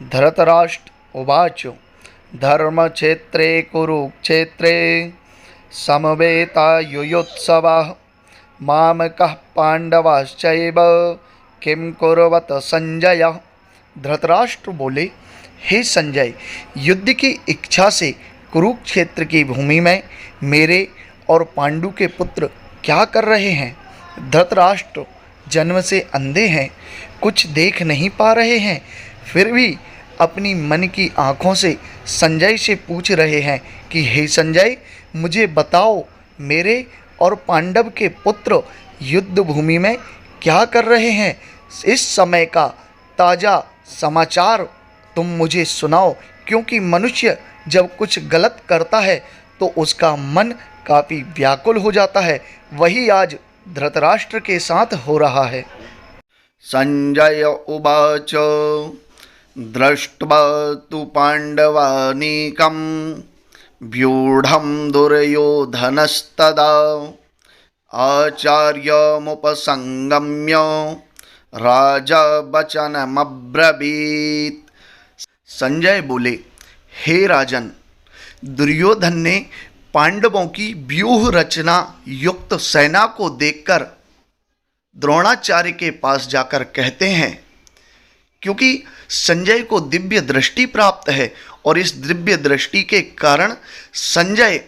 धृतराष्ट्र उवाच धर्मक्षेत्रे कुरुक्षेत्रे समवेतायुयुत्सवः मामकः पांडवाश्चैव किं कुर्वत संजय। धृतराष्ट्र बोले, हे संजय, युद्ध की इच्छा से कुरुक्षेत्र की भूमि में मेरे और पांडु के पुत्र क्या कर रहे हैं। धृतराष्ट्र जन्म से अंधे हैं, कुछ देख नहीं पा रहे हैं, फिर भी अपनी मन की आँखों से संजय से पूछ रहे हैं कि हे संजय, मुझे बताओ मेरे और पांडव के पुत्र युद्ध भूमि में क्या कर रहे हैं। इस समय का ताज़ा समाचार तुम मुझे सुनाओ, क्योंकि मनुष्य जब कुछ गलत करता है तो उसका मन काफ़ी व्याकुल हो जाता है। वही आज धृतराष्ट्र के साथ हो रहा है। संजय उवाच दृष्ट्वा तु पाण्डवानीकं व्यूढं दुर्योधनस्तदा आचार्यमुपसंगम्य राजा वचनमब्रवीत्। संजय बोले, हे राजन, दुर्योधन ने पांडवों की व्यूह रचना युक्त सेना को देखकर द्रोणाचार्य के पास जाकर कहते हैं, क्योंकि संजय को दिव्य दृष्टि प्राप्त है और इस दिव्य दृष्टि के कारण संजय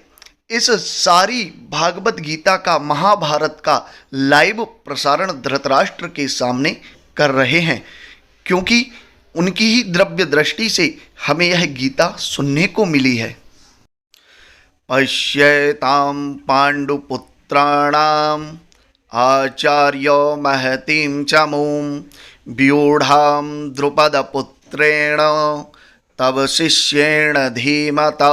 इस सारी भागवत गीता का, महाभारत का लाइव प्रसारण धृतराष्ट्र के सामने कर रहे हैं, क्योंकि उनकी ही दिव्य दृष्टि से हमें यह गीता सुनने को मिली है। पश्येतां पाण्डुपुत्राणाम् आचार्य महतीं च मूं व्यूढां द्रुपदपुत्रेण तव शिष्येण धीमता।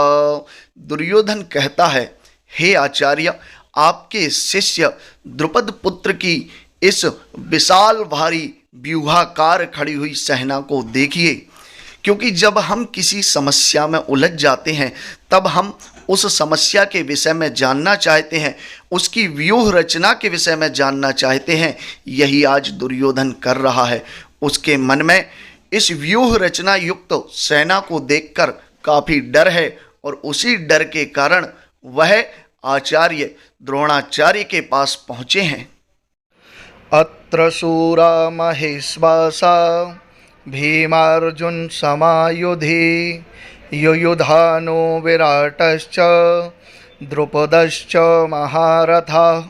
दुर्योधन कहता है, हे आचार्य, आपके शिष्य द्रुपद पुत्र की इस विशाल भारी व्यूहाकार खड़ी हुई सेना को देखिए, क्योंकि जब हम किसी समस्या में उलझ जाते हैं तब हम उस समस्या के विषय में जानना चाहते हैं, उसकी व्यूह रचना के विषय में जानना चाहते हैं। यही आज दुर्योधन कर रहा है। उसके मन में इस व्यूह रचना युक्त सेना को देखकर काफ़ी डर है और उसी डर के कारण वह आचार्य द्रोणाचार्य के पास पहुँचे हैं। अत्र शूरा महेश्वासा भीमार्जुन समायुधि युयुधानो विराटश्च द्रुपदश्च महारथाः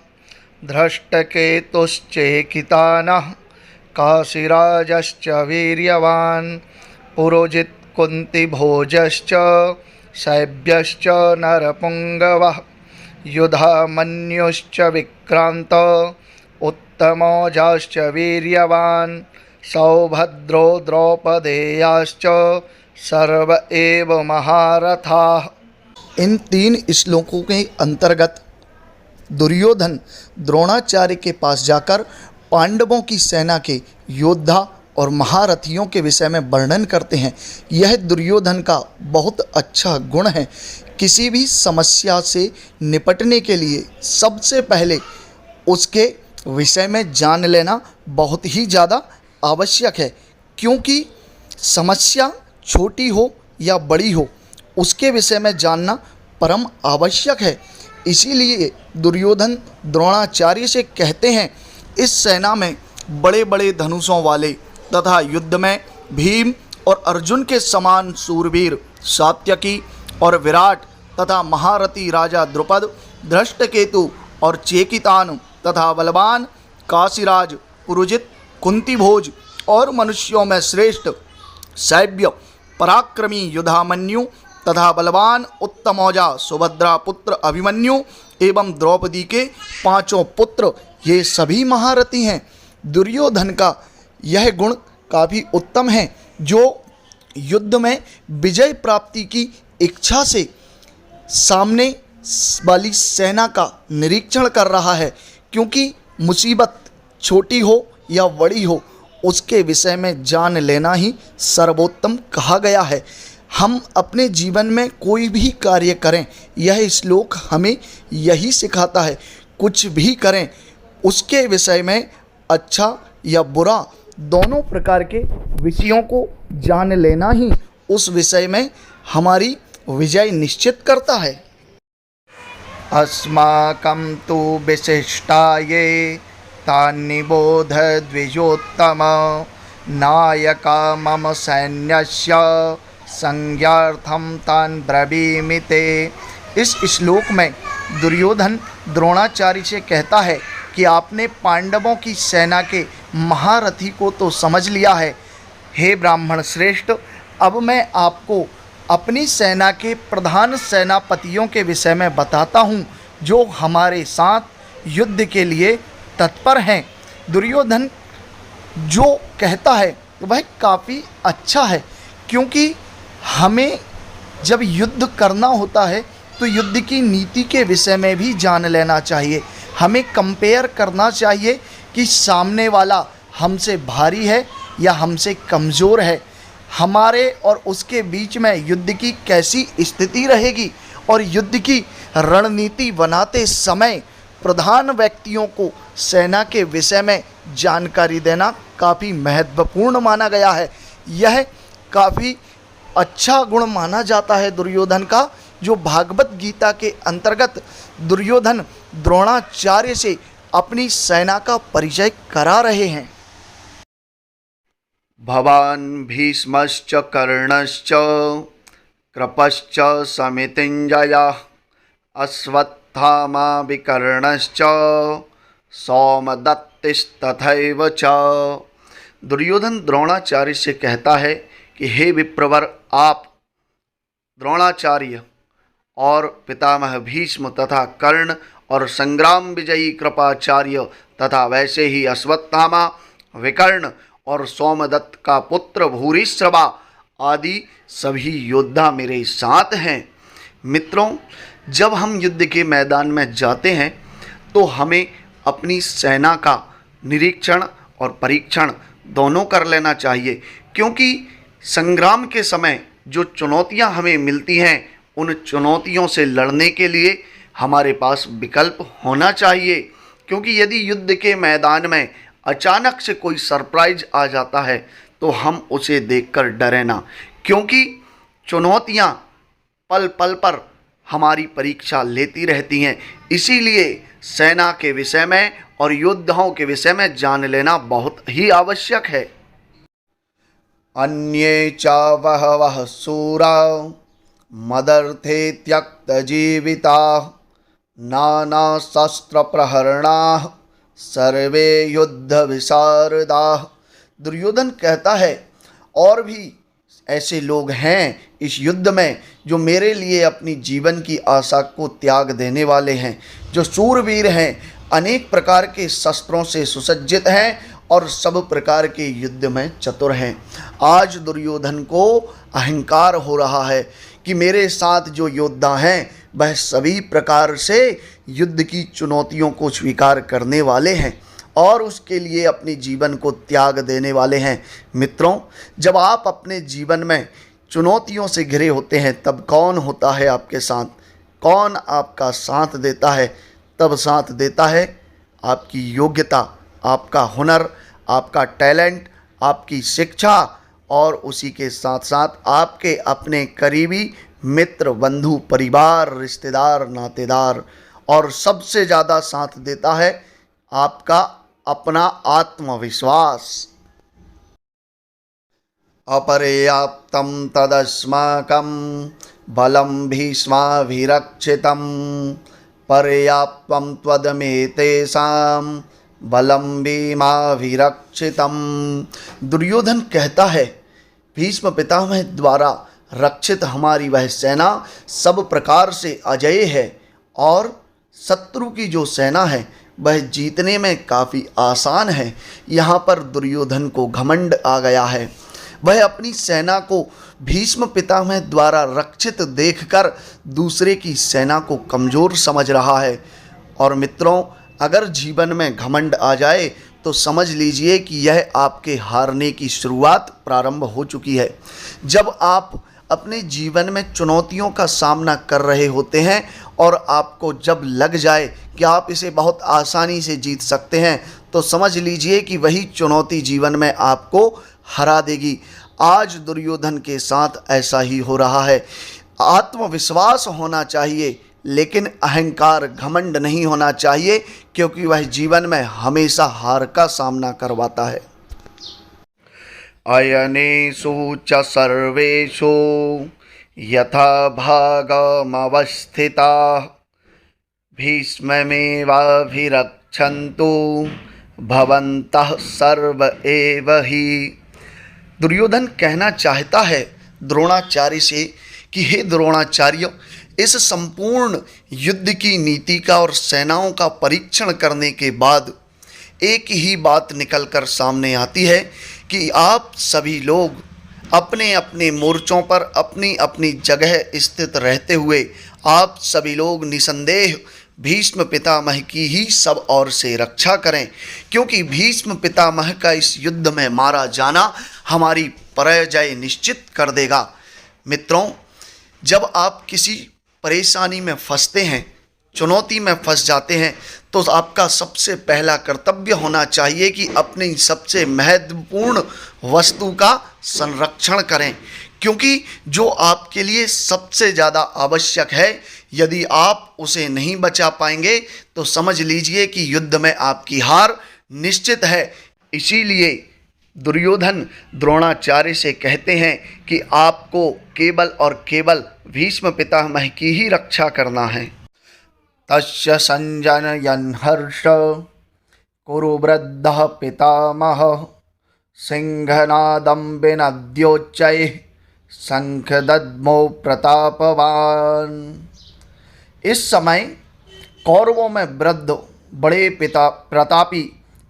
धृष्टकेतुश्चेकितानः काशीराजश्च वीर्यवान् पुरोजित् कुन्तिभोजश्च शैब्यश्च नरपुङ्गवः युधामन्युश्च विक्रान्त उत्तमौजाश्च वीर्यवान् सौभद्रो द्रौपदेयाश्च सर्व एव महारथाः। इन 3 श्लोकों के अंतर्गत दुर्योधन द्रोणाचार्य के पास जाकर पांडवों की सेना के योद्धा और महारथियों के विषय में वर्णन करते हैं। यह दुर्योधन का बहुत अच्छा गुण है। किसी भी समस्या से निपटने के लिए सबसे पहले उसके विषय में जान लेना बहुत ही ज़्यादा आवश्यक है, क्योंकि समस्या छोटी हो या बड़ी हो, उसके विषय में जानना परम आवश्यक है। इसीलिए दुर्योधन द्रोणाचार्य से कहते हैं, इस सेना में बड़े बड़े धनुषों वाले तथा युद्ध में भीम और अर्जुन के समान सूरवीर सात्यकी और विराट तथा महारथी राजा द्रुपद, धृष्टकेतु और चेकितान तथा बलवान काशीराज, पुरोजित, कुंतीभोज और मनुष्यों में श्रेष्ठ शैब्य, पराक्रमी युधामन्यु तथा बलवान उत्तमौजा सुभद्रा पुत्र अभिमन्यु एवं द्रौपदी के 5 पुत्र, ये सभी महारथी हैं। दुर्योधन का यह गुण काफ़ी उत्तम है, जो युद्ध में विजय प्राप्ति की इच्छा से सामने वाली सेना का निरीक्षण कर रहा है, क्योंकि मुसीबत छोटी हो या बड़ी हो, उसके विषय में जान लेना ही सर्वोत्तम कहा गया है। हम अपने जीवन में कोई भी कार्य करें, यह श्लोक हमें यही सिखाता है। कुछ भी करें, उसके विषय में अच्छा या बुरा दोनों प्रकार के विषयों को जान लेना ही उस विषय में हमारी विजय निश्चित करता है। अस्माकं तु विशिष्टाये तान्निबोध द्विजोत्तम नायका मम सैन्यस्य संज्ञार्थं तान् ब्रवीमि ते। इस श्लोक में दुर्योधन द्रोणाचार्य से कहता है कि आपने पांडवों की सेना के महारथी को तो समझ लिया है, हे ब्राह्मण श्रेष्ठ, अब मैं आपको अपनी सेना के प्रधान सेनापतियों के विषय में बताता हूँ जो हमारे साथ युद्ध के लिए तत्पर हैं। दुर्योधन जो कहता है वह काफ़ी अच्छा है, क्योंकि हमें जब युद्ध करना होता है तो युद्ध की नीति के विषय में भी जान लेना चाहिए। हमें कंपेयर करना चाहिए कि सामने वाला हमसे भारी है या हमसे कमज़ोर है, हमारे और उसके बीच में युद्ध की कैसी स्थिति रहेगी। और युद्ध की रणनीति बनाते समय प्रधान व्यक्तियों को सेना के विषय में जानकारी देना काफ़ी महत्वपूर्ण माना गया है। यह काफ़ी अच्छा गुण माना जाता है दुर्योधन का, जो भागवत गीता के अंतर्गत दुर्योधन द्रोणाचार्य से अपनी सेना का परिचय करा रहे हैं। भवान् भीष्मश्च कर्णश्च कृपश्च समितिञ्जयः अश्वत्थामा विकर्णश्च सौमदत्तिस्तथैव च। दुर्योधन द्रोणाचार्य से कहता है कि हे विप्रवर, आप द्रोणाचार्य और पितामह भीष्म तथा कर्ण और संग्राम विजयी कृपाचार्य तथा वैसे ही अश्वत्थामा, विकर्ण और सोमदत्त का पुत्र भूरिश्रवा आदि सभी योद्धा मेरे साथ हैं। मित्रों, जब हम युद्ध के मैदान में जाते हैं तो हमें अपनी सेना का निरीक्षण और परीक्षण दोनों कर लेना चाहिए, क्योंकि संग्राम के समय जो चुनौतियां हमें मिलती हैं उन चुनौतियों से लड़ने के लिए हमारे पास विकल्प होना चाहिए। क्योंकि यदि युद्ध के मैदान में अचानक से कोई सरप्राइज आ जाता है तो हम उसे देखकर डरे ना, क्योंकि चुनौतियां पल पल पर हमारी परीक्षा लेती रहती हैं। इसीलिए सेना के विषय में और योद्धाओं के विषय में जान लेना बहुत ही आवश्यक है। अन्ये च बहवः शूरा मदर्थे त्यक्तजीविताः नानाशस्त्रप्रहरणाः सर्वे युद्ध विशारदाः। दुर्योधन कहता है और भी ऐसे लोग हैं इस युद्ध में जो मेरे लिए अपनी जीवन की आशा को त्याग देने वाले हैं, जो शूरवीर हैं, अनेक प्रकार के शस्त्रों से सुसज्जित हैं और सब प्रकार के युद्ध में चतुर हैं। आज दुर्योधन को अहंकार हो रहा है कि मेरे साथ जो योद्धा हैं वह सभी प्रकार से युद्ध की चुनौतियों को स्वीकार करने वाले हैं और उसके लिए अपने जीवन को त्याग देने वाले हैं। मित्रों, जब आप अपने जीवन में चुनौतियों से घिरे होते हैं तब कौन होता है आपके साथ, कौन आपका साथ देता है? तब साथ देता है आपकी योग्यता, आपका हुनर, आपका टैलेंट, आपकी शिक्षा और उसी के साथ साथ आपके अपने करीबी मित्र, बंधु, परिवार, रिश्तेदार, नातेदार, और सबसे ज़्यादा साथ देता है आपका अपना आत्मविश्वास। अपर्याप्तं तदस्माकं बलं भीष्माभिरक्षितं पर्याप्तं त्वदमेतेषां बलं भीमाभिरक्षितं। दुर्योधन कहता है भीष्म पितामह द्वारा रक्षित हमारी वह सेना सब प्रकार से अजेय है और शत्रु की जो सेना है वह जीतने में काफ़ी आसान है। यहाँ पर दुर्योधन को घमंड आ गया है। वह अपनी सेना को भीष्म पितामह द्वारा रक्षित देखकर दूसरे की सेना को कमज़ोर समझ रहा है। और मित्रों, अगर जीवन में घमंड आ जाए तो समझ लीजिए कि यह आपके हारने की शुरुआत प्रारंभ हो चुकी है। जब आप अपने जीवन में चुनौतियों का सामना कर रहे होते हैं और आपको जब लग जाए कि आप इसे बहुत आसानी से जीत सकते हैं तो समझ लीजिए कि वही चुनौती जीवन में आपको हरा देगी। आज दुर्योधन के साथ ऐसा ही हो रहा है। आत्मविश्वास होना चाहिए, लेकिन अहंकार घमंड नहीं होना चाहिए, क्योंकि वह जीवन में हमेशा हार का सामना करवाता है। अयनेषु च सर्वेषु यथा भागमवस्थिताः भीष्ममेवाभिरक्षन्तु भवन्तः सर्व एव हि। दुर्योधन कहना चाहता है द्रोणाचार्य से कि हे द्रोणाचार्य, इस संपूर्ण युद्ध की नीति का और सेनाओं का परीक्षण करने के बाद एक ही बात निकलकर सामने आती है कि आप सभी लोग अपने अपने मोर्चों पर अपनी अपनी जगह स्थित रहते हुए आप सभी लोग निसंदेह भीष्म पितामह की ही सब ओर से रक्षा करें, क्योंकि भीष्म पितामह का इस युद्ध में मारा जाना हमारी पराजय निश्चित कर देगा। मित्रों, जब आप किसी परेशानी में फंसते हैं, चुनौती में फंस जाते हैं, तो आपका सबसे पहला कर्तव्य होना चाहिए कि अपनी सबसे महत्वपूर्ण वस्तु का संरक्षण करें, क्योंकि जो आपके लिए सबसे ज़्यादा आवश्यक है, यदि आप उसे नहीं बचा पाएंगे तो समझ लीजिए कि युद्ध में आपकी हार निश्चित है। इसीलिए दुर्योधन द्रोणाचार्य से कहते हैं कि आपको केवल और केवल भीष्म पितामह की ही रक्षा करना है। तस्य संजनयन् हर्ष कुरु वृद्धः पितामहः सिंहनादं विनद्योच्चैः शंखदद्मो प्रतापवान। इस समय कौरवों में वृद्ध बड़े प्रतापी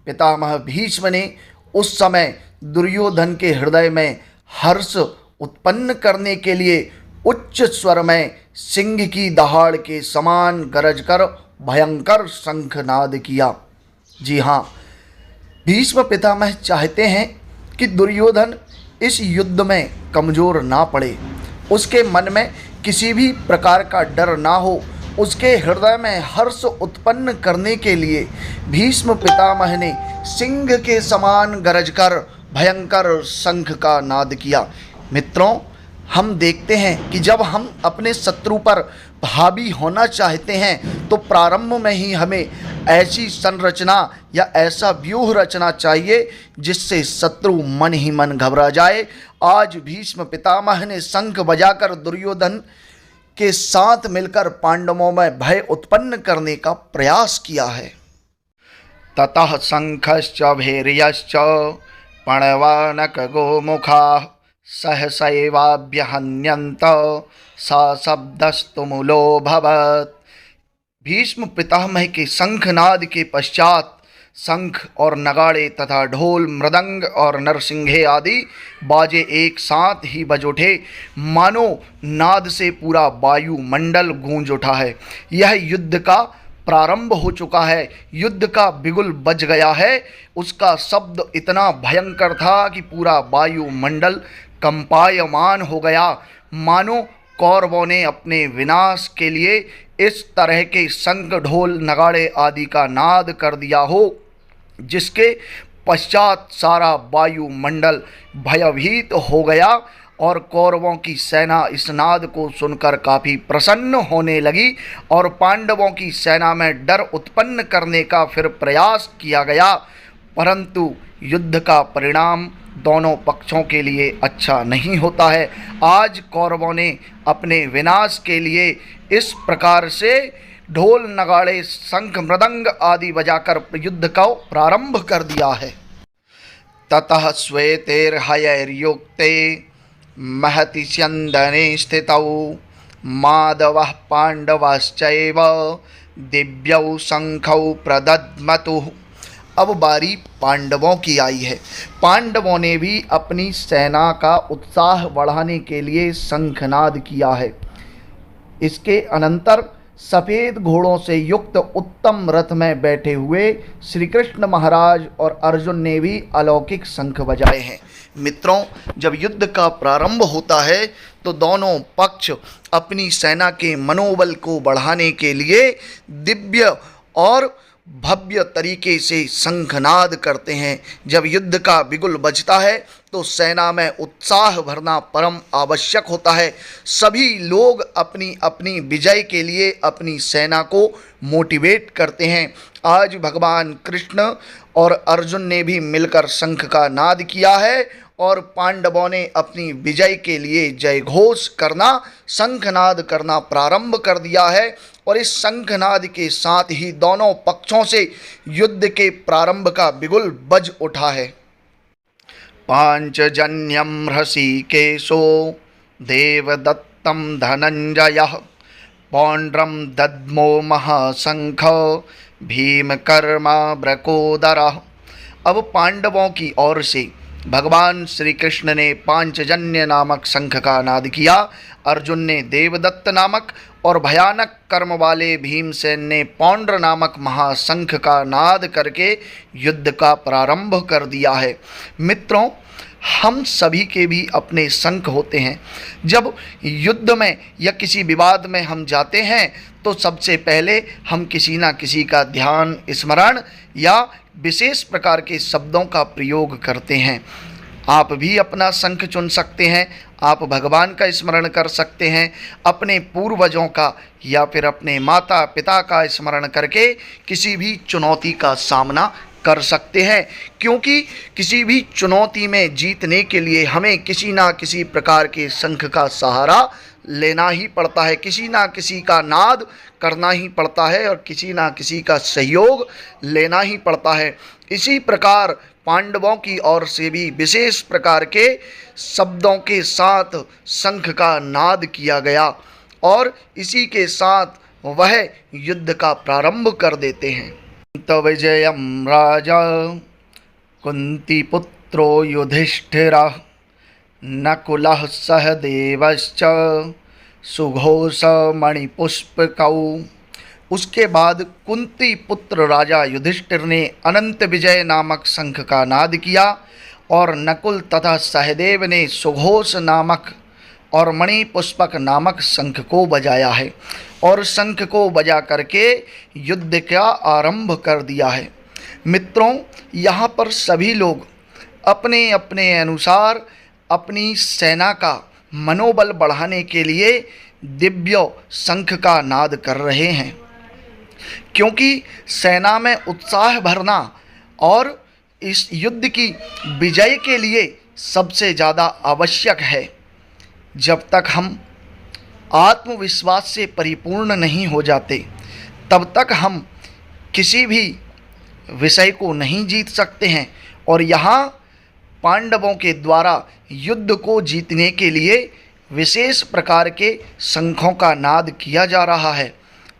पितामह भीष्म ने उस समय दुर्योधन के हृदय में हर्ष उत्पन्न करने के लिए उच्च स्वर में सिंह की दहाड़ के समान गरज कर भयंकर शंखनाद किया। जी हाँ, भीष्म पितामह चाहते हैं कि दुर्योधन इस युद्ध में कमज़ोर ना पड़े, उसके मन में किसी भी प्रकार का डर ना हो। उसके हृदय में हर्ष उत्पन्न करने के लिए भीष्म पितामह ने सिंह के समान गरज कर भयंकर शंख का नाद किया। मित्रों, हम देखते हैं कि जब हम अपने शत्रु पर हावी होना चाहते हैं तो प्रारंभ में ही हमें ऐसी संरचना या ऐसा व्यूह रचना चाहिए जिससे शत्रु मन ही मन घबरा जाए। आज भीष्म पितामह ने शंख बजाकर दुर्योधन के साथ मिलकर पांडवों में भय उत्पन्न करने का प्रयास किया है। ततः शंखश्च भैर्यश्च पणवानक गोमुखाः सहसैवाभ्यहन्यन्त सशब्दस्तुमुलोऽभवत्। भीष्म पितामह के शंखनाद के पश्चात शंख और नगाड़े तथा ढोल मृदंग और नरसिंघे आदि बाजे एक साथ ही बज उठे, मानो नाद से पूरा वायुमंडल गूंज उठा है। यह युद्ध का प्रारंभ हो चुका है, युद्ध का बिगुल बज गया है। उसका शब्द इतना भयंकर था कि पूरा वायुमंडल कंपायमान हो गया, मानो कौरवों ने अपने विनाश के लिए इस तरह के शंख ढोल नगाड़े आदि का नाद कर दिया हो, जिसके पश्चात सारा वायुमंडल भयभीत हो गया और कौरवों की सेना इस नाद को सुनकर काफ़ी प्रसन्न होने लगी और पांडवों की सेना में डर उत्पन्न करने का फिर प्रयास किया गया। परंतु युद्ध का परिणाम दोनों पक्षों के लिए अच्छा नहीं होता है। आज कौरवों ने अपने विनाश के लिए इस प्रकार से ढोल नगाड़े शंख मृदंग आदि बजाकर युद्ध का प्रारंभ कर दिया है। ततः श्वेतैर्हयैर्युक्ते महति स्यन्दने स्थितौ माधवः पांडवश्चैव दिव्यौ शंखौ प्रदद्मतुः। अब बारी पांडवों की आई है। पांडवों ने भी अपनी सेना का उत्साह बढ़ाने के लिए शंखनाद किया है। इसके अनंतर सफ़ेद घोड़ों से युक्त उत्तम रथ में बैठे हुए श्री कृष्ण महाराज और अर्जुन ने भी अलौकिक शंख बजाए हैं। मित्रों, जब युद्ध का प्रारंभ होता है तो दोनों पक्ष अपनी सेना के मनोबल को बढ़ाने के लिए दिव्य और भव्य तरीके से शंखनाद करते हैं। जब युद्ध का बिगुल बजता है तो सेना में उत्साह भरना परम आवश्यक होता है। सभी लोग अपनी अपनी विजय के लिए अपनी सेना को मोटिवेट करते हैं। आज भगवान कृष्ण और अर्जुन ने भी मिलकर शंख का नाद किया है और पांडवों ने अपनी विजय के लिए जय घोष करना, शंखनाद करना प्रारंभ कर दिया है। और इस शंखनाद के साथ ही दोनों पक्षों से युद्ध के प्रारंभ का बिगुल बज उठा है। पांचजन्यम हृषीकेशो देवदत्तम धनंजयः पौंड्रम दद्मो महाशंख भीमकर्मा ब्रकोदरः। अब पांडवों की ओर से भगवान श्री कृष्ण ने पांचजन्य नामक शंख का नाद किया, अर्जुन ने देवदत्त नामक और भयानक कर्म वाले भीमसेन ने पौंड्र नामक महाशंख का नाद करके युद्ध का प्रारंभ कर दिया है। मित्रों, हम सभी के भी अपने शंख होते हैं। जब युद्ध में या किसी विवाद में हम जाते हैं तो सबसे पहले हम किसी ना किसी का ध्यान, स्मरण या विशेष प्रकार के शब्दों का प्रयोग करते हैं। आप भी अपना शंख चुन सकते हैं, आप भगवान का स्मरण कर सकते हैं, अपने पूर्वजों का या फिर अपने माता पिता का स्मरण करके किसी भी चुनौती का सामना कर सकते हैं। क्योंकि किसी भी चुनौती में जीतने के लिए हमें किसी ना किसी प्रकार के शंख का सहारा लेना ही पड़ता है, किसी ना किसी का नाद करना ही पड़ता है और किसी ना किसी का सहयोग लेना ही पड़ता है। इसी प्रकार पांडवों की ओर से भी विशेष प्रकार के शब्दों के साथ शंख का नाद किया गया और इसी के साथ वह युद्ध का प्रारंभ कर देते हैं। विजयम राजा कुंती पुत्रो युधिष्ठिरः नकुलः सहदेवश्च सुघोष मणिपुष्पकौ। उसके बाद कुंती पुत्र राजा युधिष्ठिर ने अनंत विजय नामक शंख का नाद किया और नकुल तथा सहदेव ने सुघोष नामक और मणिपुष्पक नामक शंख को बजाया है और शंख को बजा करके युद्ध का आरंभ कर दिया है। मित्रों, यहाँ पर सभी लोग अपने अपने अनुसार अपनी सेना का मनोबल बढ़ाने के लिए दिव्य शंख का नाद कर रहे हैं, क्योंकि सेना में उत्साह भरना और इस युद्ध की विजय के लिए सबसे ज़्यादा आवश्यक है। जब तक हम आत्मविश्वास से परिपूर्ण नहीं हो जाते तब तक हम किसी भी विषय को नहीं जीत सकते हैं। और यहाँ पांडवों के द्वारा युद्ध को जीतने के लिए विशेष प्रकार के शंखों का नाद किया जा रहा है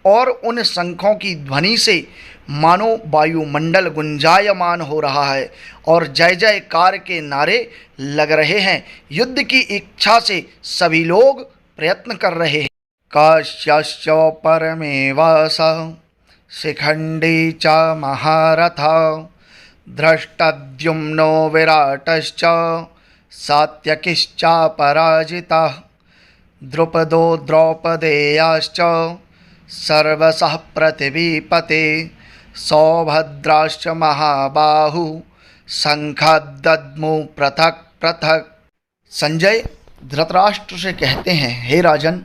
और उन शंखों की ध्वनि से मानो वायुमंडल गुंजायमान हो रहा है और जय जयकार के नारे लग रहे हैं। युद्ध की इच्छा से सभी लोग प्रयत्न कर रहे हैं। काश्यश्च परमेवास शिखंडी च महारथ धृष्टद्युम्नो विराटश्च सात्यकिश्च पराजितः द्रुपदो द्रौपदेयाश्च सर्वशः पृथिवीपते सौभद्राश्च महाबाहु शंखदद्मु पृथक पृथक। संजय धृतराष्ट्र से कहते हैं, हे राजन,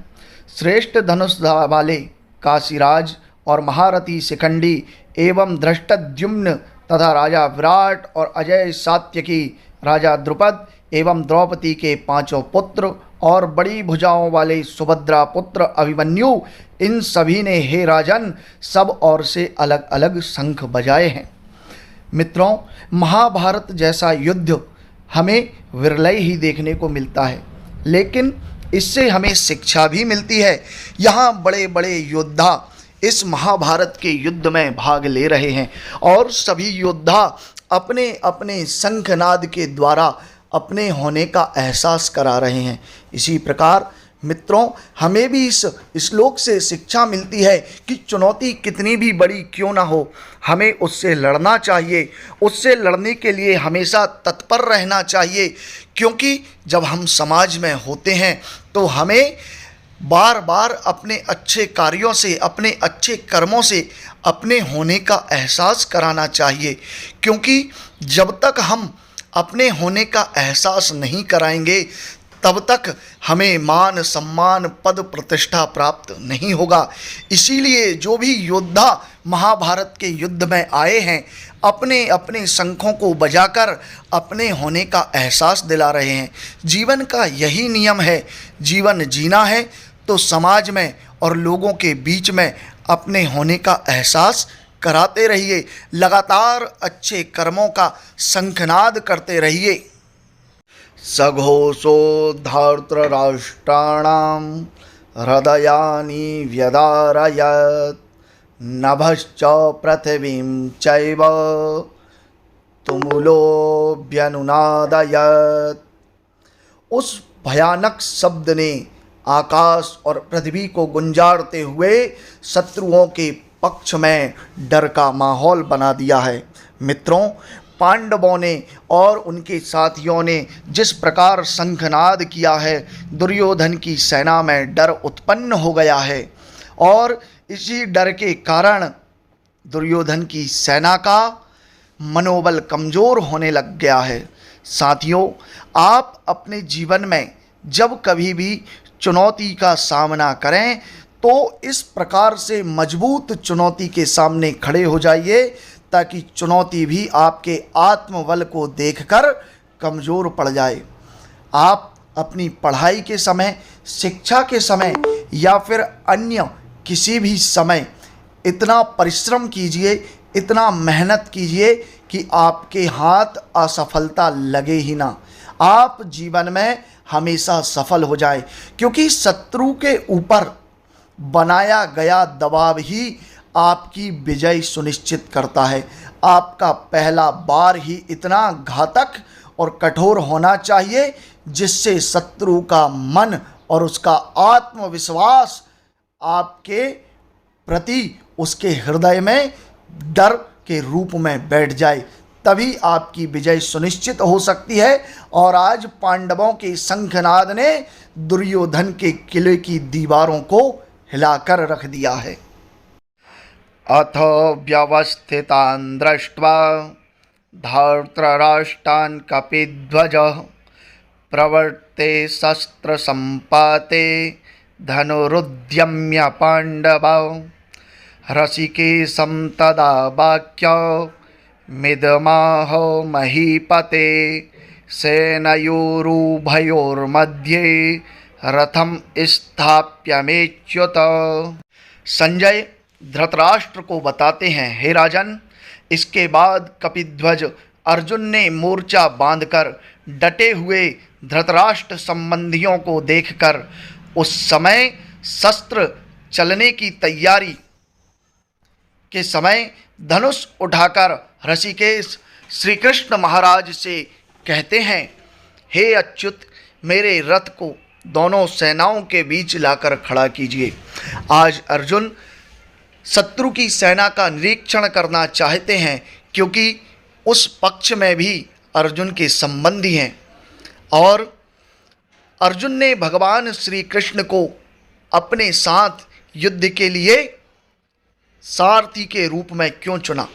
श्रेष्ठ धनुष वाले काशीराज और महारथी शिखंडी एवं धृष्टद्युम्न तथा राजा विराट और अजय सात्यकी राजा द्रुपद एवं द्रौपदी के 5 पुत्र और बड़ी भुजाओं वाले सुभद्रा पुत्र अभिमन्यु, इन सभी ने हे राजन सब ओर से अलग अलग शंख बजाए हैं। मित्रों, महाभारत जैसा युद्ध हमें विरले ही देखने को मिलता है, लेकिन इससे हमें शिक्षा भी मिलती है। यहाँ बड़े बड़े योद्धा इस महाभारत के युद्ध में भाग ले रहे हैं और सभी योद्धा अपने अपने शंखनाद के द्वारा अपने होने का एहसास करा रहे हैं। इसी प्रकार मित्रों, हमें भी इस श्लोक से शिक्षा मिलती है कि चुनौती कितनी भी बड़ी क्यों ना हो, हमें उससे लड़ना चाहिए। उससे लड़ने के लिए हमेशा तत्पर रहना चाहिए, क्योंकि जब हम समाज में होते हैं तो हमें बार बार अपने अच्छे कार्यों से, अपने अच्छे कर्मों से अपने होने का एहसास कराना चाहिए, क्योंकि जब तक हम अपने होने का एहसास नहीं कराएंगे तब तक हमें मान सम्मान पद प्रतिष्ठा प्राप्त नहीं होगा। इसीलिए जो भी योद्धा महाभारत के युद्ध में आए हैं, अपने अपने शंखों को बजाकर अपने होने का एहसास दिला रहे हैं। जीवन का यही नियम है। जीवन जीना है तो समाज में और लोगों के बीच में अपने होने का एहसास कराते रहिए। लगातार अच्छे कर्मों का शंखनाद करते रहिए। सघोषो धार्तराष्ट्राणां हृदयानि व्यदारयत् नभश्च पृथिवीं चैव तुमुलोऽभ्यनुनादयत्। उस भयानक शब्द ने आकाश और पृथ्वी को गुंजारते हुए शत्रुओं के पक्ष में डर का माहौल बना दिया है। मित्रों, पांडवों ने और उनके साथियों ने जिस प्रकार शंखनाद किया है, दुर्योधन की सेना में डर उत्पन्न हो गया है और इसी डर के कारण दुर्योधन की सेना का मनोबल कमज़ोर होने लग गया है। साथियों, आप अपने जीवन में जब कभी भी चुनौती का सामना करें तो इस प्रकार से मजबूत चुनौती के सामने खड़े हो जाइए ताकि चुनौती भी आपके आत्मबल को देखकर कमज़ोर पड़ जाए। आप अपनी पढ़ाई के समय, शिक्षा के समय या फिर अन्य किसी भी समय इतना परिश्रम कीजिए, इतना मेहनत कीजिए कि आपके हाथ असफलता लगे ही ना, आप जीवन में हमेशा सफल हो जाए, क्योंकि शत्रु के ऊपर बनाया गया दबाव ही आपकी विजय सुनिश्चित करता है। आपका पहला बार ही इतना घातक और कठोर होना चाहिए जिससे शत्रु का मन और उसका आत्मविश्वास आपके प्रति उसके हृदय में डर के रूप में बैठ जाए, तभी आपकी विजय सुनिश्चित हो सकती है। और आज पांडवों के शंखनाद ने दुर्योधन के किले की दीवारों को हिलाकर रख दिया है। अथ व्यवस्थितान् दृष्ट्वा धार्तराष्ट्रान् कपिध्वजः प्रवर्ते शस्त्रसम्पाते धनुरुद्यम्य पाण्डवौ हृषीकेशं तदा वाक्यमिदमाहो महीपते सेनयोरुभयोर्मध्ये रथम स्थाप्यमेच्युत। संजय धृतराष्ट्र को बताते हैं, हे राजन, इसके बाद कपिध्वज अर्जुन ने मोर्चा बांधकर डटे हुए धृतराष्ट्र संबंधियों को देखकर उस समय शस्त्र चलने की तैयारी के समय धनुष उठाकर ऋषिकेश श्री कृष्ण महाराज से कहते हैं, हे अच्युत, मेरे रथ को दोनों सेनाओं के बीच लाकर खड़ा कीजिए। आज अर्जुन शत्रु की सेना का निरीक्षण करना चाहते हैं, क्योंकि उस पक्ष में भी अर्जुन के संबंधी हैं। और अर्जुन ने भगवान श्री कृष्ण को अपने साथ युद्ध के लिए सारथी के रूप में क्यों चुना?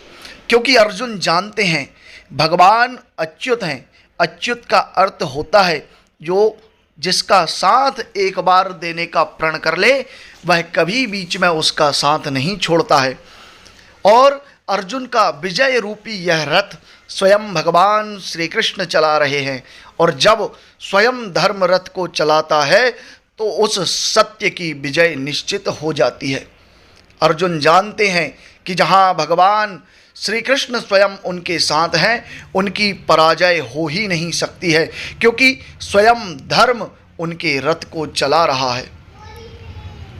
क्योंकि अर्जुन जानते हैं भगवान अच्युत हैं। अच्युत का अर्थ होता है जो जिसका साथ एक बार देने का प्रण कर ले, वह कभी बीच में उसका साथ नहीं छोड़ता है। और अर्जुन का विजय रूपी यह रथ स्वयं भगवान श्री कृष्ण चला रहे हैं, और जब स्वयं धर्म रथ को चलाता है तो उस सत्य की विजय निश्चित हो जाती है। अर्जुन जानते हैं कि जहाँ भगवान श्री कृष्ण स्वयं उनके साथ हैं, उनकी पराजय हो ही नहीं सकती है, क्योंकि स्वयं धर्म उनके रथ को चला रहा है।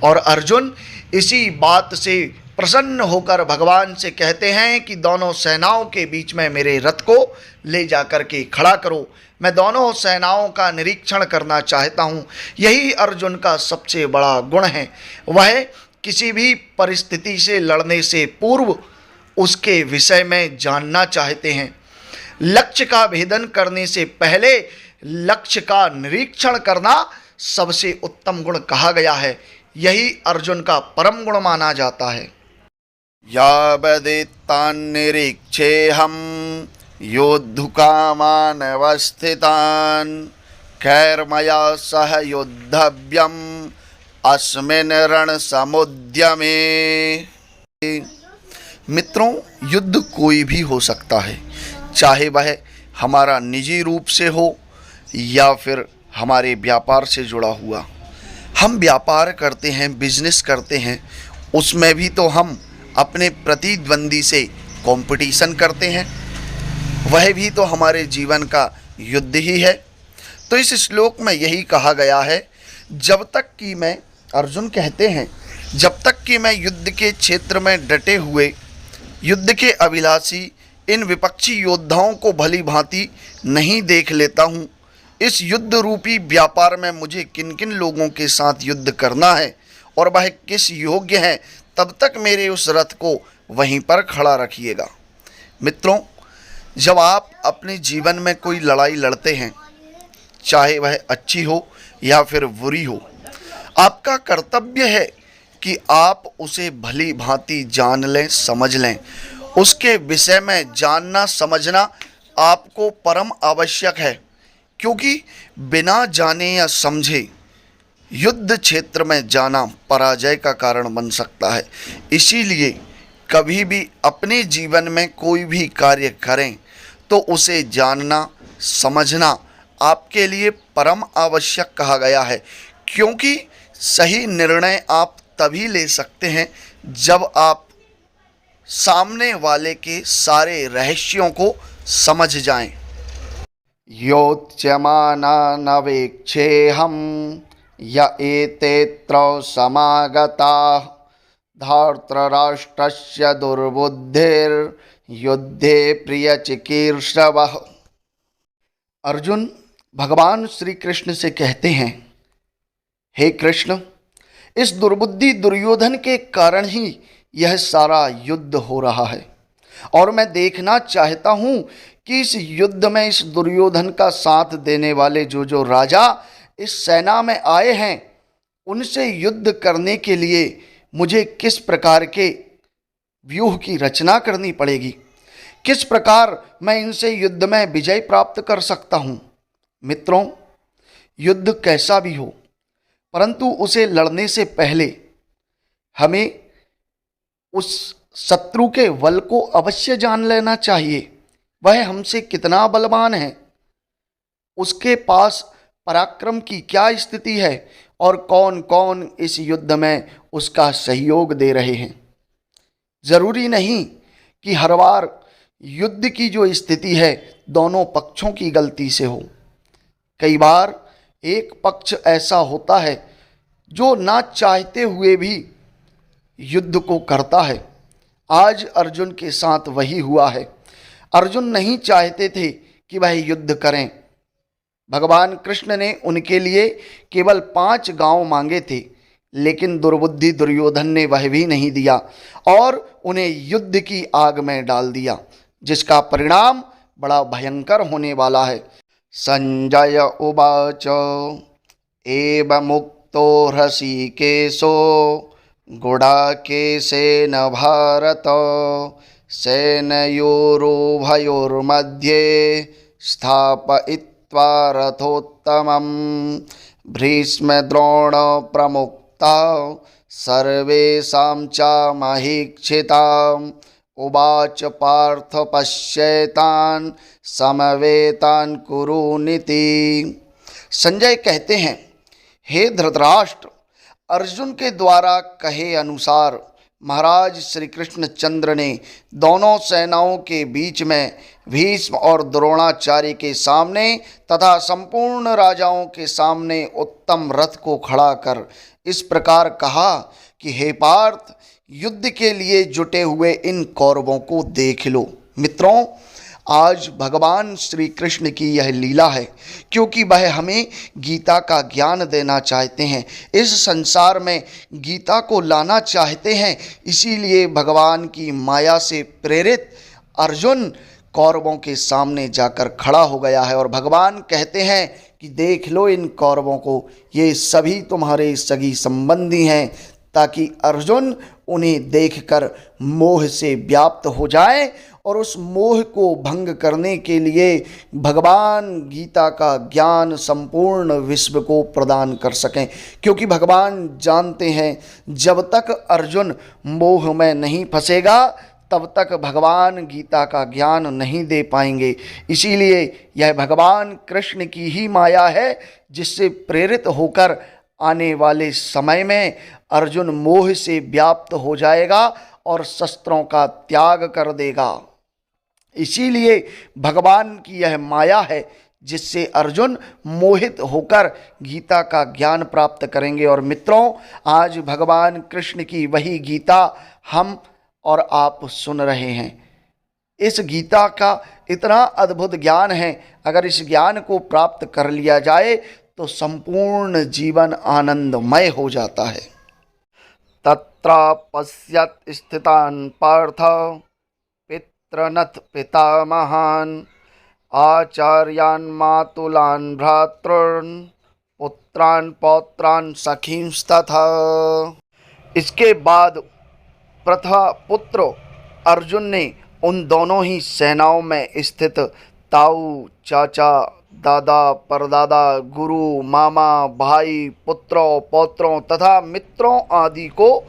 और अर्जुन इसी बात से प्रसन्न होकर भगवान से कहते हैं कि दोनों सेनाओं के बीच में मेरे रथ को ले जाकर के खड़ा करो, मैं दोनों सेनाओं का निरीक्षण करना चाहता हूँ। यही अर्जुन का सबसे बड़ा गुण है, वह किसी भी परिस्थिति से लड़ने से पूर्व उसके विषय में जानना चाहते हैं। लक्ष्य का भेदन करने से पहले लक्ष्य का निरीक्षण करना सबसे उत्तम गुण कहा गया है। यही अर्जुन का परम गुण माना जाता है। यावदेतान्निरीक्षेऽहं योद्धुकामानवस्थितान् कैर्मया सह योद्धव्यम् अस्मिन् रणसमुद्यमे। मित्रों, युद्ध कोई भी हो सकता है, चाहे वह हमारा निजी रूप से हो या फिर हमारे व्यापार से जुड़ा हुआ। हम व्यापार करते हैं, बिजनेस करते हैं, उसमें भी तो हम अपने प्रतिद्वंदी से कंपटीशन करते हैं। वह भी तो हमारे जीवन का युद्ध ही है। तो इस श्लोक में यही कहा गया है, जब तक कि मैं, अर्जुन कहते हैं, जब तक कि मैं युद्ध के क्षेत्र में डटे हुए युद्ध के अभिलाषी इन विपक्षी योद्धाओं को भली भांति नहीं देख लेता हूँ, इस युद्ध रूपी व्यापार में मुझे किन किन लोगों के साथ युद्ध करना है और वह किस योग्य हैं, तब तक मेरे उस रथ को वहीं पर खड़ा रखिएगा। मित्रों, जब आप अपने जीवन में कोई लड़ाई लड़ते हैं, चाहे वह अच्छी हो या फिर बुरी हो, आपका कर्तव्य है कि आप उसे भली भांति जान लें, समझ लें। उसके विषय में जानना समझना आपको परम आवश्यक है, क्योंकि बिना जाने या समझे युद्ध क्षेत्र में जाना पराजय का कारण बन सकता है। इसीलिए कभी भी अपने जीवन में कोई भी कार्य करें तो उसे जानना समझना आपके लिए परम आवश्यक कहा गया है, क्योंकि सही निर्णय आप तभी ले सकते हैं जब आप सामने वाले के सारे रहस्यों को समझ जाएं। योच्यमाना नवेक्षेऽहं य एतेऽत्र समागताः धार्तराष्ट्रस्य दुर्बुद्धिर्युद्धे प्रियचिकीर्षवः। अर्जुन भगवान श्री कृष्ण से कहते हैं, हे कृष्ण, इस दुर्बुद्धि दुर्योधन के कारण ही यह सारा युद्ध हो रहा है और मैं देखना चाहता हूँ कि इस युद्ध में इस दुर्योधन का साथ देने वाले जो राजा इस सेना में आए हैं, उनसे युद्ध करने के लिए मुझे किस प्रकार के व्यूह की रचना करनी पड़ेगी, किस प्रकार मैं इनसे युद्ध में विजय प्राप्त कर सकता हूँ। मित्रों, युद्ध कैसा भी हो, परंतु उसे लड़ने से पहले हमें उस शत्रु के बल को अवश्य जान लेना चाहिए। वह हमसे कितना बलवान है, उसके पास पराक्रम की क्या स्थिति है और कौन कौन इस युद्ध में उसका सहयोग दे रहे हैं। ज़रूरी नहीं कि हर बार युद्ध की जो स्थिति है दोनों पक्षों की गलती से हो। कई बार एक पक्ष ऐसा होता है जो ना चाहते हुए भी युद्ध को करता है। आज अर्जुन के साथ वही हुआ है। अर्जुन नहीं चाहते थे कि वह युद्ध करें। भगवान कृष्ण ने उनके लिए केवल 5 गांव मांगे थे, लेकिन दुर्बुद्धि दुर्योधन ने वह भी नहीं दिया और उन्हें युद्ध की आग में डाल दिया, जिसका परिणाम बड़ा भयंकर होने वाला है। संजय उवाच एवमुक्तो हृषीकेशो गुडाकेशेन भारत सेनयोरुभयोर्मध्ये स्थापयित्वा रथोत्तमं भीष्मद्रोणप्रमुक्ता सर्वेषां चामहीक्षिताम् उवाच पार्थ पश्येतान् समवेतान् कुरुनिति। संजय कहते हैं, हे धृतराष्ट्र, अर्जुन के द्वारा कहे अनुसार महाराज श्री कृष्ण चंद्र ने दोनों सेनाओं के बीच में भीष्म और द्रोणाचार्य के सामने तथा संपूर्ण राजाओं के सामने उत्तम रथ को खड़ा कर इस प्रकार कहा कि हे पार्थ, युद्ध के लिए जुटे हुए इन कौरवों को देख लो। मित्रों, आज भगवान श्री कृष्ण की यह लीला है, क्योंकि वह हमें गीता का ज्ञान देना चाहते हैं, इस संसार में गीता को लाना चाहते हैं। इसीलिए भगवान की माया से प्रेरित अर्जुन कौरवों के सामने जाकर खड़ा हो गया है और भगवान कहते हैं कि देख लो इन कौरवों को, ये सभी तुम्हारे सगी संबंधी हैं, ताकि अर्जुन उन्हें देखकर मोह से व्याप्त हो जाए और उस मोह को भंग करने के लिए भगवान गीता का ज्ञान संपूर्ण विश्व को प्रदान कर सकें। क्योंकि भगवान जानते हैं जब तक अर्जुन मोह में नहीं फंसेगा तब तक भगवान गीता का ज्ञान नहीं दे पाएंगे। इसीलिए यह भगवान कृष्ण की ही माया है जिससे प्रेरित होकर आने वाले समय में अर्जुन मोह से व्याप्त हो जाएगा और शस्त्रों का त्याग कर देगा। इसीलिए भगवान की यह माया है जिससे अर्जुन मोहित होकर गीता का ज्ञान प्राप्त करेंगे। और मित्रों, आज भगवान कृष्ण की वही गीता हम और आप सुन रहे हैं। इस गीता का इतना अद्भुत ज्ञान है, अगर इस ज्ञान को प्राप्त कर लिया जाए तो संपूर्ण जीवन आनंदमय हो जाता है। तत्र पश्यत स्थितान् पार्थ पितृनथ पितामहान् आचार्यान् मातुलान् भ्रातॄन् पुत्रान् पौत्रान् सखींस्तथा। इसके बाद प्रथम पुत्र अर्जुन ने उन दोनों ही सेनाओं में स्थित ताऊ, चाचा, दादा, परदादा, गुरु, मामा, भाई, पुत्रों, पौत्रों तथा मित्रों आदि को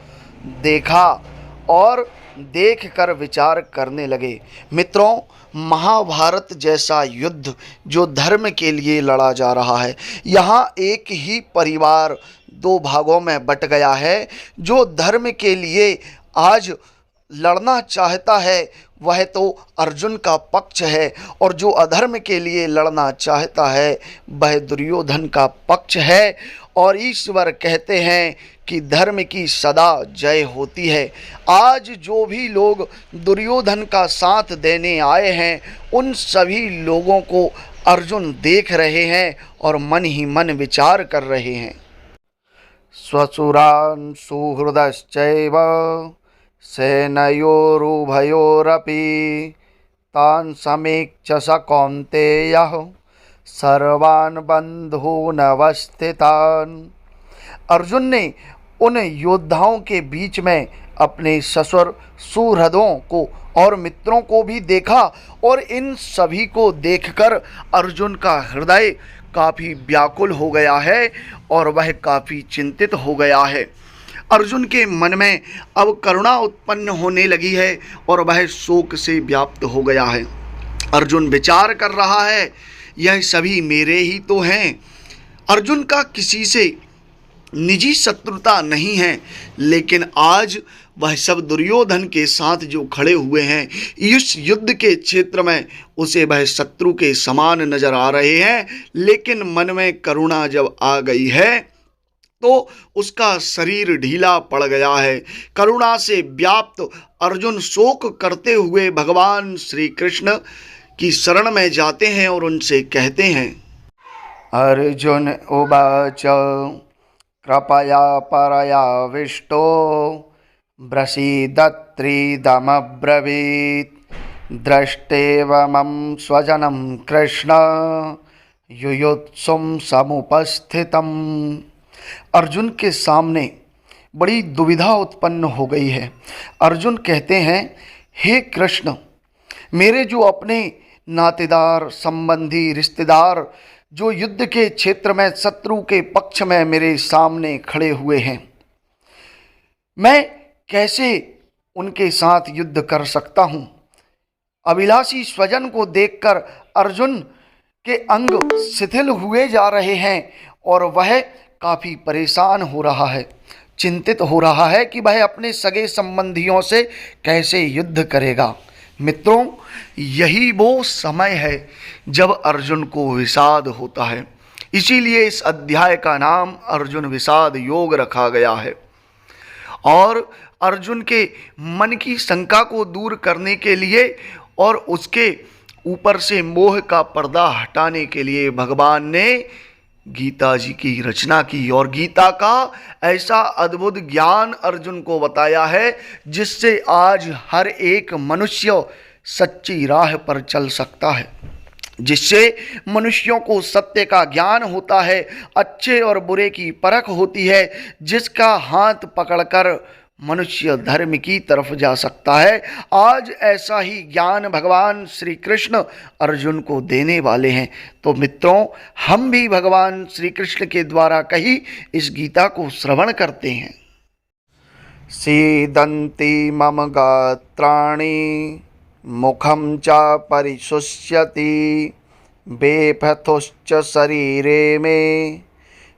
देखा और देखकर विचार करने लगे। मित्रों, महाभारत जैसा युद्ध जो धर्म के लिए लड़ा जा रहा है, यहाँ एक ही परिवार दो भागों में बट गया है। जो धर्म के लिए आज लड़ना चाहता है वह तो अर्जुन का पक्ष है, और जो अधर्म के लिए लड़ना चाहता है वह दुर्योधन का पक्ष है। और ईश्वर कहते हैं कि धर्म की सदा जय होती है। आज जो भी लोग दुर्योधन का साथ देने आए हैं उन सभी लोगों को अर्जुन देख रहे हैं और मन ही मन विचार कर रहे हैं। स्वसुरान् सुहृदश्चैव सेनयोरुभयोरपि तान् समीक्ष्य स कौन्तेयः सर्वान् बन्धूनवस्थितान्। अर्जुन ने उन योद्धाओं के बीच में अपने ससुर सुहृदों को और मित्रों को भी देखा, और इन सभी को देखकर अर्जुन का हृदय काफ़ी व्याकुल हो गया है और वह काफ़ी चिंतित हो गया है। अर्जुन के मन में अब करुणा उत्पन्न होने लगी है और वह शोक से व्याप्त हो गया है। अर्जुन विचार कर रहा है, यह सभी मेरे ही तो हैं। अर्जुन का किसी से निजी शत्रुता नहीं है, लेकिन आज वह सब दुर्योधन के साथ जो खड़े हुए हैं इस युद्ध के क्षेत्र में उसे वह शत्रु के समान नजर आ रहे हैं। लेकिन मन में करुणा जब आ गई है तो उसका शरीर ढीला पड़ गया है। करुणा से व्याप्त अर्जुन शोक करते हुए भगवान श्री कृष्ण की शरण में जाते हैं और उनसे कहते हैं। अर्जुन उवाच कृपया परयाविष्टो ब्रसीदत्रीदमब्रवीत् दृष्टेवमं स्वजनं कृष्ण युयुत्सुं समुपस्थितम्। अर्जुन के सामने बड़ी दुविधा उत्पन्न हो गई है। अर्जुन कहते हैं, हे कृष्ण, मेरे जो अपने नातेदार, संबंधी, रिश्तेदार जो युद्ध के क्षेत्र में शत्रु के पक्ष में मेरे सामने खड़े हुए हैं, मैं कैसे उनके साथ युद्ध कर सकता हूँ। अभिलाषी स्वजन को देखकर अर्जुन के अंग शिथिल हुए जा रहे हैं और वह काफ़ी परेशान हो रहा है, चिंतित हो रहा है कि वह अपने सगे संबंधियों से कैसे युद्ध करेगा। मित्रों, यही वो समय है जब अर्जुन को विषाद होता है। इसीलिए इस अध्याय का नाम अर्जुन विषाद योग रखा गया है। और अर्जुन के मन की शंका को दूर करने के लिए और उसके ऊपर से मोह का पर्दा हटाने के लिए भगवान ने गीता जी की रचना की और गीता का ऐसा अद्भुत ज्ञान अर्जुन को बताया है जिससे आज हर एक मनुष्य सच्ची राह पर चल सकता है। जिससे मनुष्यों को सत्य का ज्ञान होता है, अच्छे और बुरे की परख होती है, जिसका हाथ पकड़कर मनुष्य धर्म की तरफ जा सकता है। आज ऐसा ही ज्ञान भगवान श्री कृष्ण अर्जुन को देने वाले हैं। तो मित्रों, हम भी भगवान श्री कृष्ण के द्वारा कही इस गीता को श्रवण करते हैं। सीदन्ति मम गात्राणि मुखं च परिशुष्यति बेपथुश्च शरीरे में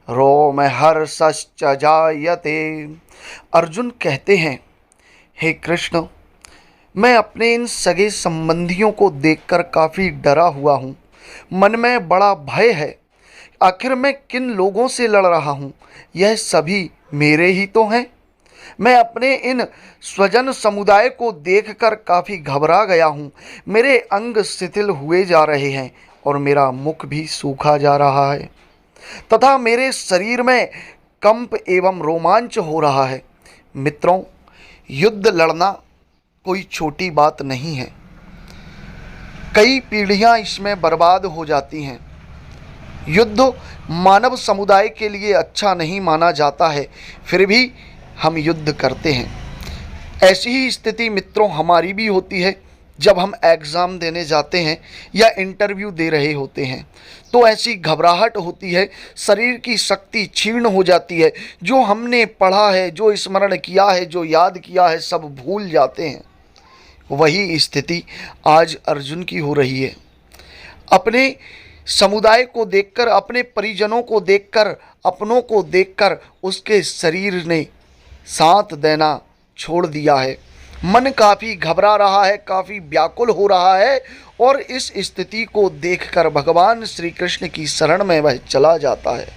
रोमहर्षश्च जायते। अर्जुन कहते हैं, हे कृष्ण, मैं अपने इन सगे संबंधियों को देखकर काफ़ी डरा हुआ हूँ। मन में बड़ा भय है। आखिर मैं किन लोगों से लड़ रहा हूँ? यह सभी मेरे ही तो हैं। मैं अपने इन स्वजन समुदाय को देखकर काफ़ी घबरा गया हूँ। मेरे अंग शिथिल हुए जा रहे हैं और मेरा मुख भी सूखा जा रहा है तथा मेरे शरीर में कंप एवं रोमांच हो रहा है। मित्रों, युद्ध लड़ना कोई छोटी बात नहीं है। कई पीढ़ियां इसमें बर्बाद हो जाती हैं। युद्ध मानव समुदाय के लिए अच्छा नहीं माना जाता है, फिर भी हम युद्ध करते हैं। ऐसी ही स्थिति मित्रों हमारी भी होती है जब हम एग्ज़ाम देने जाते हैं या इंटरव्यू दे रहे होते हैं, तो ऐसी घबराहट होती है, शरीर की शक्ति क्षीण हो जाती है। जो हमने पढ़ा है, जो स्मरण किया है, जो याद किया है, सब भूल जाते हैं। वही स्थिति आज अर्जुन की हो रही है। अपने समुदाय को देखकर, अपने परिजनों को देखकर, अपनों को देखकर उसके शरीर ने साथ देना छोड़ दिया है। मन काफ़ी घबरा रहा है, काफ़ी व्याकुल हो रहा है और इस स्थिति को देखकर भगवान श्री कृष्ण की शरण में वह चला जाता है।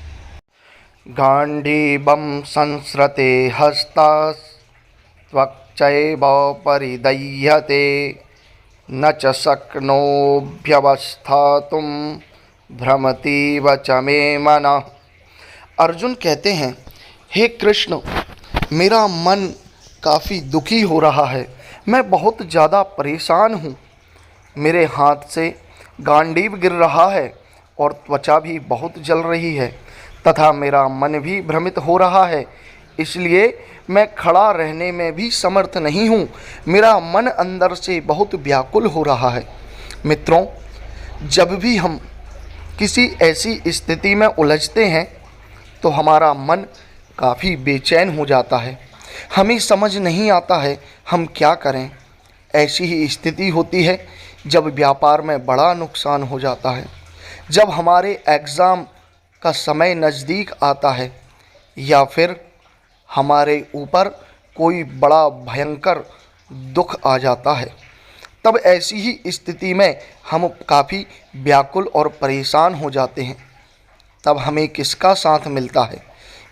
गांडीवं संस्रते हस्तास्त्वक्चैव परिदह्यते न च शक्नोऽभ्यवस्थातुं भ्रमतीव च मे मनः। अर्जुन कहते हैं, हे कृष्ण, मेरा मन काफ़ी दुखी हो रहा है। मैं बहुत ज़्यादा परेशान हूँ। मेरे हाथ से गांडीव गिर रहा है और त्वचा भी बहुत जल रही है तथा मेरा मन भी भ्रमित हो रहा है। इसलिए मैं खड़ा रहने में भी समर्थ नहीं हूँ। मेरा मन अंदर से बहुत व्याकुल हो रहा है। मित्रों, जब भी हम किसी ऐसी स्थिति में उलझते हैं तो हमारा मन काफ़ी बेचैन हो जाता है। हमें समझ नहीं आता है हम क्या करें। ऐसी ही स्थिति होती है जब व्यापार में बड़ा नुकसान हो जाता है, जब हमारे एग्ज़ाम का समय नज़दीक आता है या फिर हमारे ऊपर कोई बड़ा भयंकर दुख आ जाता है। तब ऐसी ही स्थिति में हम काफ़ी व्याकुल और परेशान हो जाते हैं। तब हमें किसका साथ मिलता है?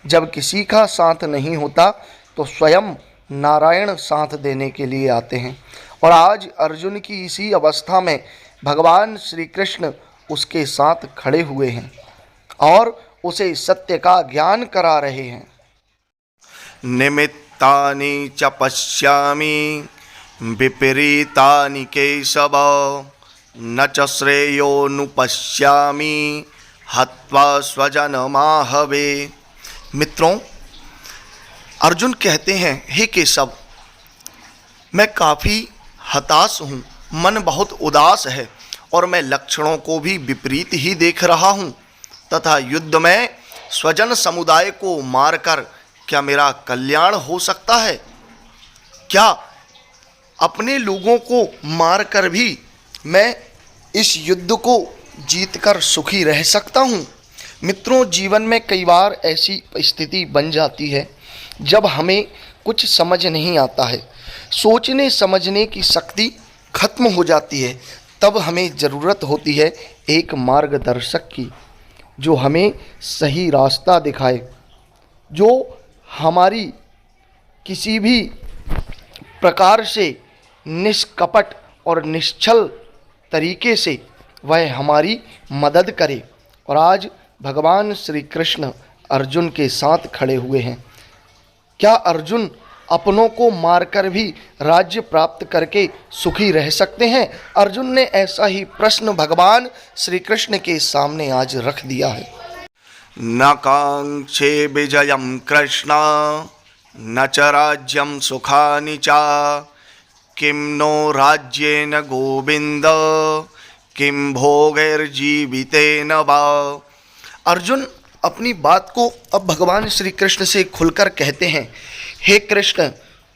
जब किसी का साथ नहीं होता तो स्वयं नारायण साथ देने के लिए आते हैं। और आज अर्जुन की इसी अवस्था में भगवान श्री कृष्ण उसके साथ खड़े हुए हैं और उसे सत्य का ज्ञान करा रहे हैं। निमित्तानि च पश्यामि विपरीतानि केशव न च श्रेयोनुपश्यामि हत्वा स्वजनमाहवे। मित्रों, अर्जुन कहते हैं, हे केशव, मैं काफ़ी हताश हूँ, मन बहुत उदास है और मैं लक्षणों को भी विपरीत ही देख रहा हूँ तथा युद्ध में स्वजन समुदाय को मारकर क्या मेरा कल्याण हो सकता है? क्या अपने लोगों को मारकर भी मैं इस युद्ध को जीतकर सुखी रह सकता हूँ? मित्रों, जीवन में कई बार ऐसी स्थिति बन जाती है जब हमें कुछ समझ नहीं आता है, सोचने समझने की शक्ति खत्म हो जाती है। तब हमें ज़रूरत होती है एक मार्गदर्शक की, जो हमें सही रास्ता दिखाए, जो हमारी किसी भी प्रकार से निष्कपट और निश्चल तरीके से वह हमारी मदद करे। और आज भगवान श्री कृष्ण अर्जुन के साथ खड़े हुए हैं। क्या अर्जुन अपनों को मारकर भी राज्य प्राप्त करके सुखी रह सकते हैं? अर्जुन ने ऐसा ही प्रश्न भगवान श्री कृष्ण के सामने आज रख दिया है। न कांक्षे विजयम कृष्ण न च राज्यम सुखानि च किं नो राज्येन गोविंद किं भोगैर्जीवितेन वा। अर्जुन अपनी बात को अब भगवान श्री कृष्ण से खुलकर कहते हैं, हे कृष्ण,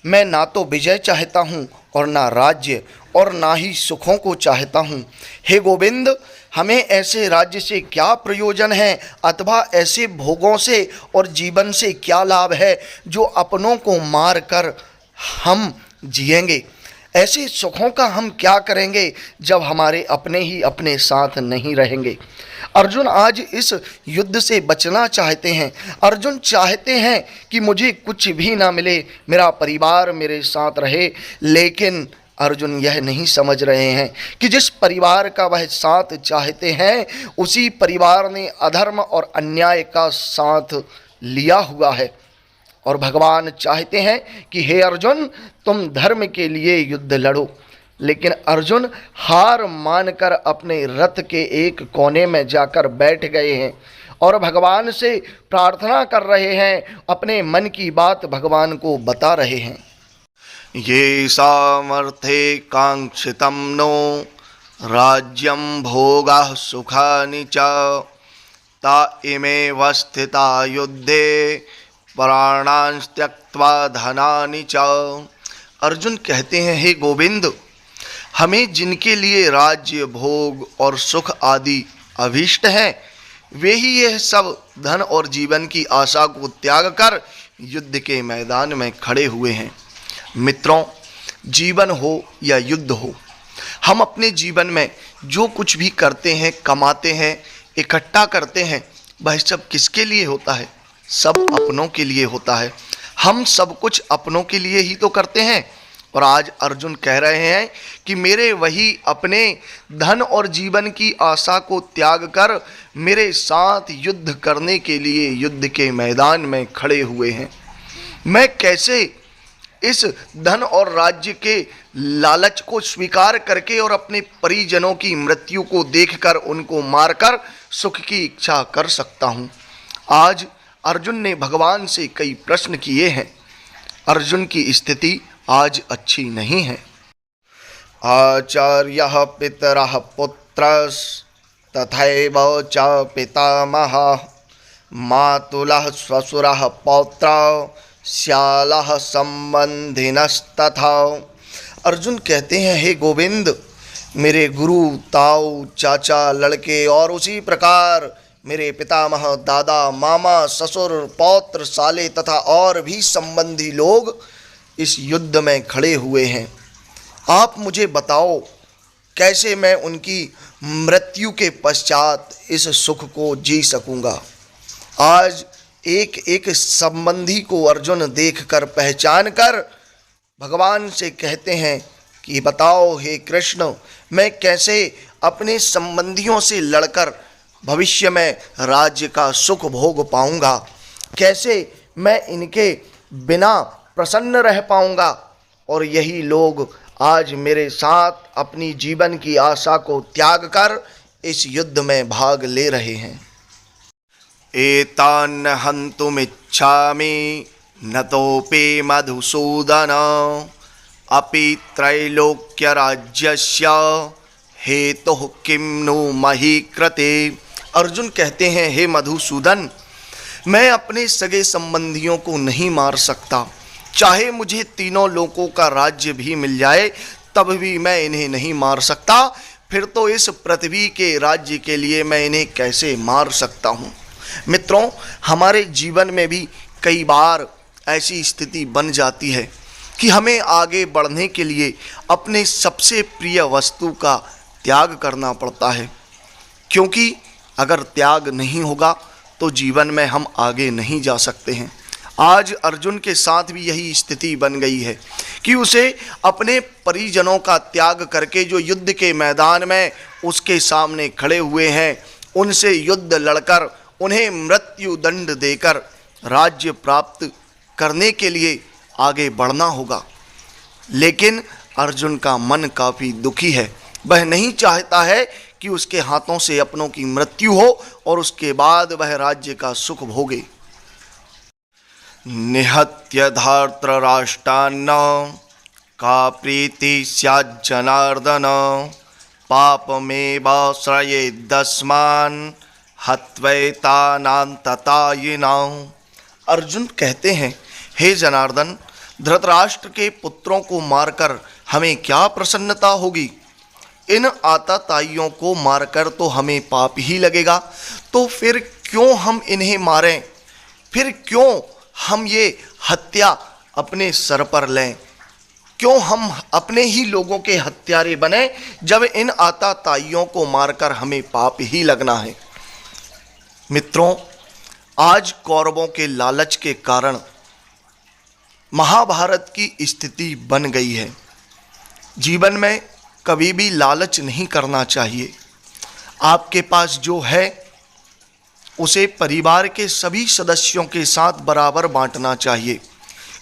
मैं ना तो विजय चाहता हूँ और ना राज्य और ना ही सुखों को चाहता हूँ। हे गोविंद, हमें ऐसे राज्य से क्या प्रयोजन है अथवा ऐसे भोगों से और जीवन से क्या लाभ है जो अपनों को मार कर हम जिएंगे। ऐसे सुखों का हम क्या करेंगे जब हमारे अपने ही अपने साथ नहीं रहेंगे। अर्जुन आज इस युद्ध से बचना चाहते हैं। अर्जुन चाहते हैं कि मुझे कुछ भी ना मिले, मेरा परिवार मेरे साथ रहे, लेकिन अर्जुन यह नहीं समझ रहे हैं कि जिस परिवार का वह साथ चाहते हैं उसी परिवार ने अधर्म और अन्याय का साथ लिया हुआ है। और भगवान चाहते हैं कि हे अर्जुन, तुम धर्म के लिए युद्ध लड़ो। लेकिन अर्जुन हार मानकर अपने रथ के एक कोने में जाकर बैठ गए हैं और भगवान से प्रार्थना कर रहे हैं, अपने मन की बात भगवान को बता रहे हैं। ये सामर्थे कांक्षितं नो राज्यं भोगः सुखानि च ता इमेव स्थिता युद्धे प्राणान् त्यक्त्वा धनानि च। अर्जुन कहते हैं, हे गोविंद, हमें जिनके लिए राज्य भोग और सुख आदि अभीष्ट हैं वे ही यह सब धन और जीवन की आशा को त्याग कर युद्ध के मैदान में खड़े हुए हैं। मित्रों, जीवन हो या युद्ध हो, हम अपने जीवन में जो कुछ भी करते हैं, कमाते हैं, इकट्ठा करते हैं, वह सब किसके लिए होता है? सब अपनों के लिए होता है। हम सब कुछ अपनों के लिए ही तो करते हैं। और आज अर्जुन कह रहे हैं कि मेरे वही अपने धन और जीवन की आशा को त्याग कर मेरे साथ युद्ध करने के लिए युद्ध के मैदान में खड़े हुए हैं। मैं कैसे इस धन और राज्य के लालच को स्वीकार करके और अपने परिजनों की मृत्यु को देखकर उनको मारकर सुख की इच्छा कर सकता हूँ? आज अर्जुन ने भगवान से कई प्रश्न किए हैं। अर्जुन की स्थिति आज अच्छी नहीं है। आचार्यः पितरः पुत्रस् तथैव च पितामहः मातुलः श्वशुरः पौत्रः श्यालः संबंधिनस्तथा। अर्जुन कहते हैं, हे गोविंद, मेरे गुरु, ताऊ, चाचा, लड़के और उसी प्रकार मेरे पितामह, दादा, मामा, ससुर, पौत्र, साले तथा और भी संबंधी लोग इस युद्ध में खड़े हुए हैं। आप मुझे बताओ कैसे मैं उनकी मृत्यु के पश्चात इस सुख को जी सकूंगा। आज एक एक संबंधी को अर्जुन देखकर पहचान कर भगवान से कहते हैं कि बताओ हे कृष्ण, मैं कैसे अपने संबंधियों से लड़कर भविष्य में राज्य का सुख भोग पाऊंगा, कैसे मैं इनके बिना प्रसन्न रह पाऊंगा। और यही लोग आज मेरे साथ अपनी जीवन की आशा को त्याग कर इस युद्ध में भाग ले रहे हैं। एतान् हन्तुमिच्छामि न तोपि मधुसूदन अपि त्रैलोक्यराज्यस्य हेतुः किं नु मही कृते। अर्जुन कहते हैं, हे मधुसूदन, मैं अपने सगे संबंधियों को नहीं मार सकता। चाहे मुझे तीनों लोकों का राज्य भी मिल जाए तब भी मैं इन्हें नहीं मार सकता। फिर तो इस पृथ्वी के राज्य के लिए मैं इन्हें कैसे मार सकता हूँ। मित्रों, हमारे जीवन में भी कई बार ऐसी स्थिति बन जाती है कि हमें आगे बढ़ने के लिए अपने सबसे प्रिय वस्तु का त्याग करना पड़ता है, क्योंकि अगर त्याग नहीं होगा तो जीवन में हम आगे नहीं जा सकते हैं। आज अर्जुन के साथ भी यही स्थिति बन गई है कि उसे अपने परिजनों का त्याग करके जो युद्ध के मैदान में उसके सामने खड़े हुए हैं, उनसे युद्ध लड़कर उन्हें मृत्यु दंड देकर राज्य प्राप्त करने के लिए आगे बढ़ना होगा। लेकिन अर्जुन का मन काफ़ी दुखी है। वह नहीं चाहता है कि उसके हाथों से अपनों की मृत्यु हो और उसके बाद वह राज्य का सुख भोगे। निहत्य धार्तराष्ट्रान्न का प्रीति स्याज्जनार्दन पापमेवाश्रयेदस्मान् हत्वैतानान्ततायिनां। अर्जुन कहते हैं, हे जनार्दन, धृतराष्ट्र के पुत्रों को मारकर हमें क्या प्रसन्नता होगी? इन आतताइयों को मारकर तो हमें पाप ही लगेगा। तो फिर क्यों हम इन्हें मारें? फिर क्यों हम ये हत्या अपने सर पर लें? क्यों हम अपने ही लोगों के हत्यारे बने जब इन आतताइयों को मारकर हमें पाप ही लगना है? मित्रों, आज कौरवों के लालच के कारण महाभारत की स्थिति बन गई है। जीवन में कभी भी लालच नहीं करना चाहिए। आपके पास जो है उसे परिवार के सभी सदस्यों के साथ बराबर बांटना चाहिए।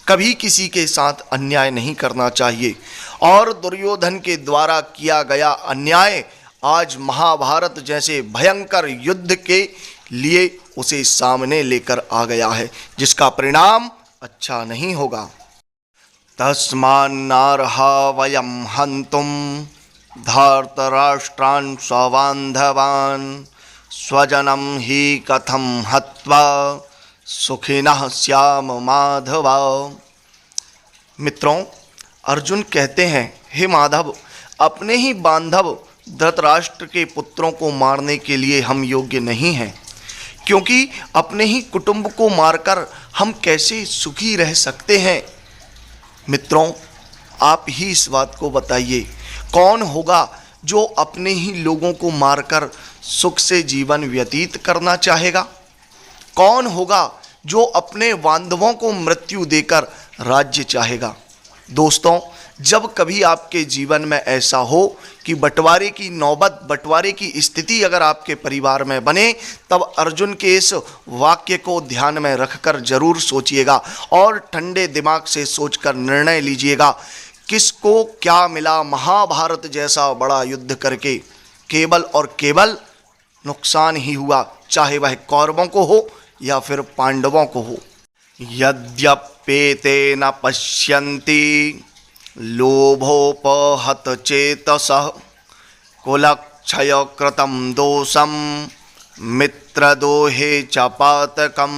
कभी किसी के साथ अन्याय नहीं करना चाहिए। और दुर्योधन के द्वारा किया गया अन्याय आज महाभारत जैसे भयंकर युद्ध के लिए उसे सामने लेकर आ गया है, जिसका परिणाम अच्छा नहीं होगा। तस्मान्नार्हा वयं हन्तुं धार्तराष्ट्रान् स्वबान्धवान् स्वजनं हि कथं हत्वा सुखिनः स्याम माधव। मित्रों, अर्जुन कहते हैं, हे माधव, अपने ही बांधव धृतराष्ट्र के पुत्रों को मारने के लिए हम योग्य नहीं हैं, क्योंकि अपने ही कुटुंब को मारकर हम कैसे सुखी रह सकते हैं? मित्रों, आप ही इस बात को बताइए, कौन होगा जो अपने ही लोगों को मारकर सुख से जीवन व्यतीत करना चाहेगा? कौन होगा जो अपने बांधवों को मृत्यु देकर राज्य चाहेगा? दोस्तों, जब कभी आपके जीवन में ऐसा हो कि बंटवारे की नौबत, बंटवारे की स्थिति अगर आपके परिवार में बने, तब अर्जुन के इस वाक्य को ध्यान में रखकर जरूर सोचिएगा और ठंडे दिमाग से सोचकर निर्णय लीजिएगा। किसको क्या मिला महाभारत जैसा बड़ा युद्ध करके? केवल और केवल नुकसान ही हुआ, चाहे वह कौरवों को हो या फिर पांडवों को हो। यद्यप्येते न पश्यन्ति लोभोपहत चेतसः कुलक्षय कृतं दोषं मित्रदोहे च पातकं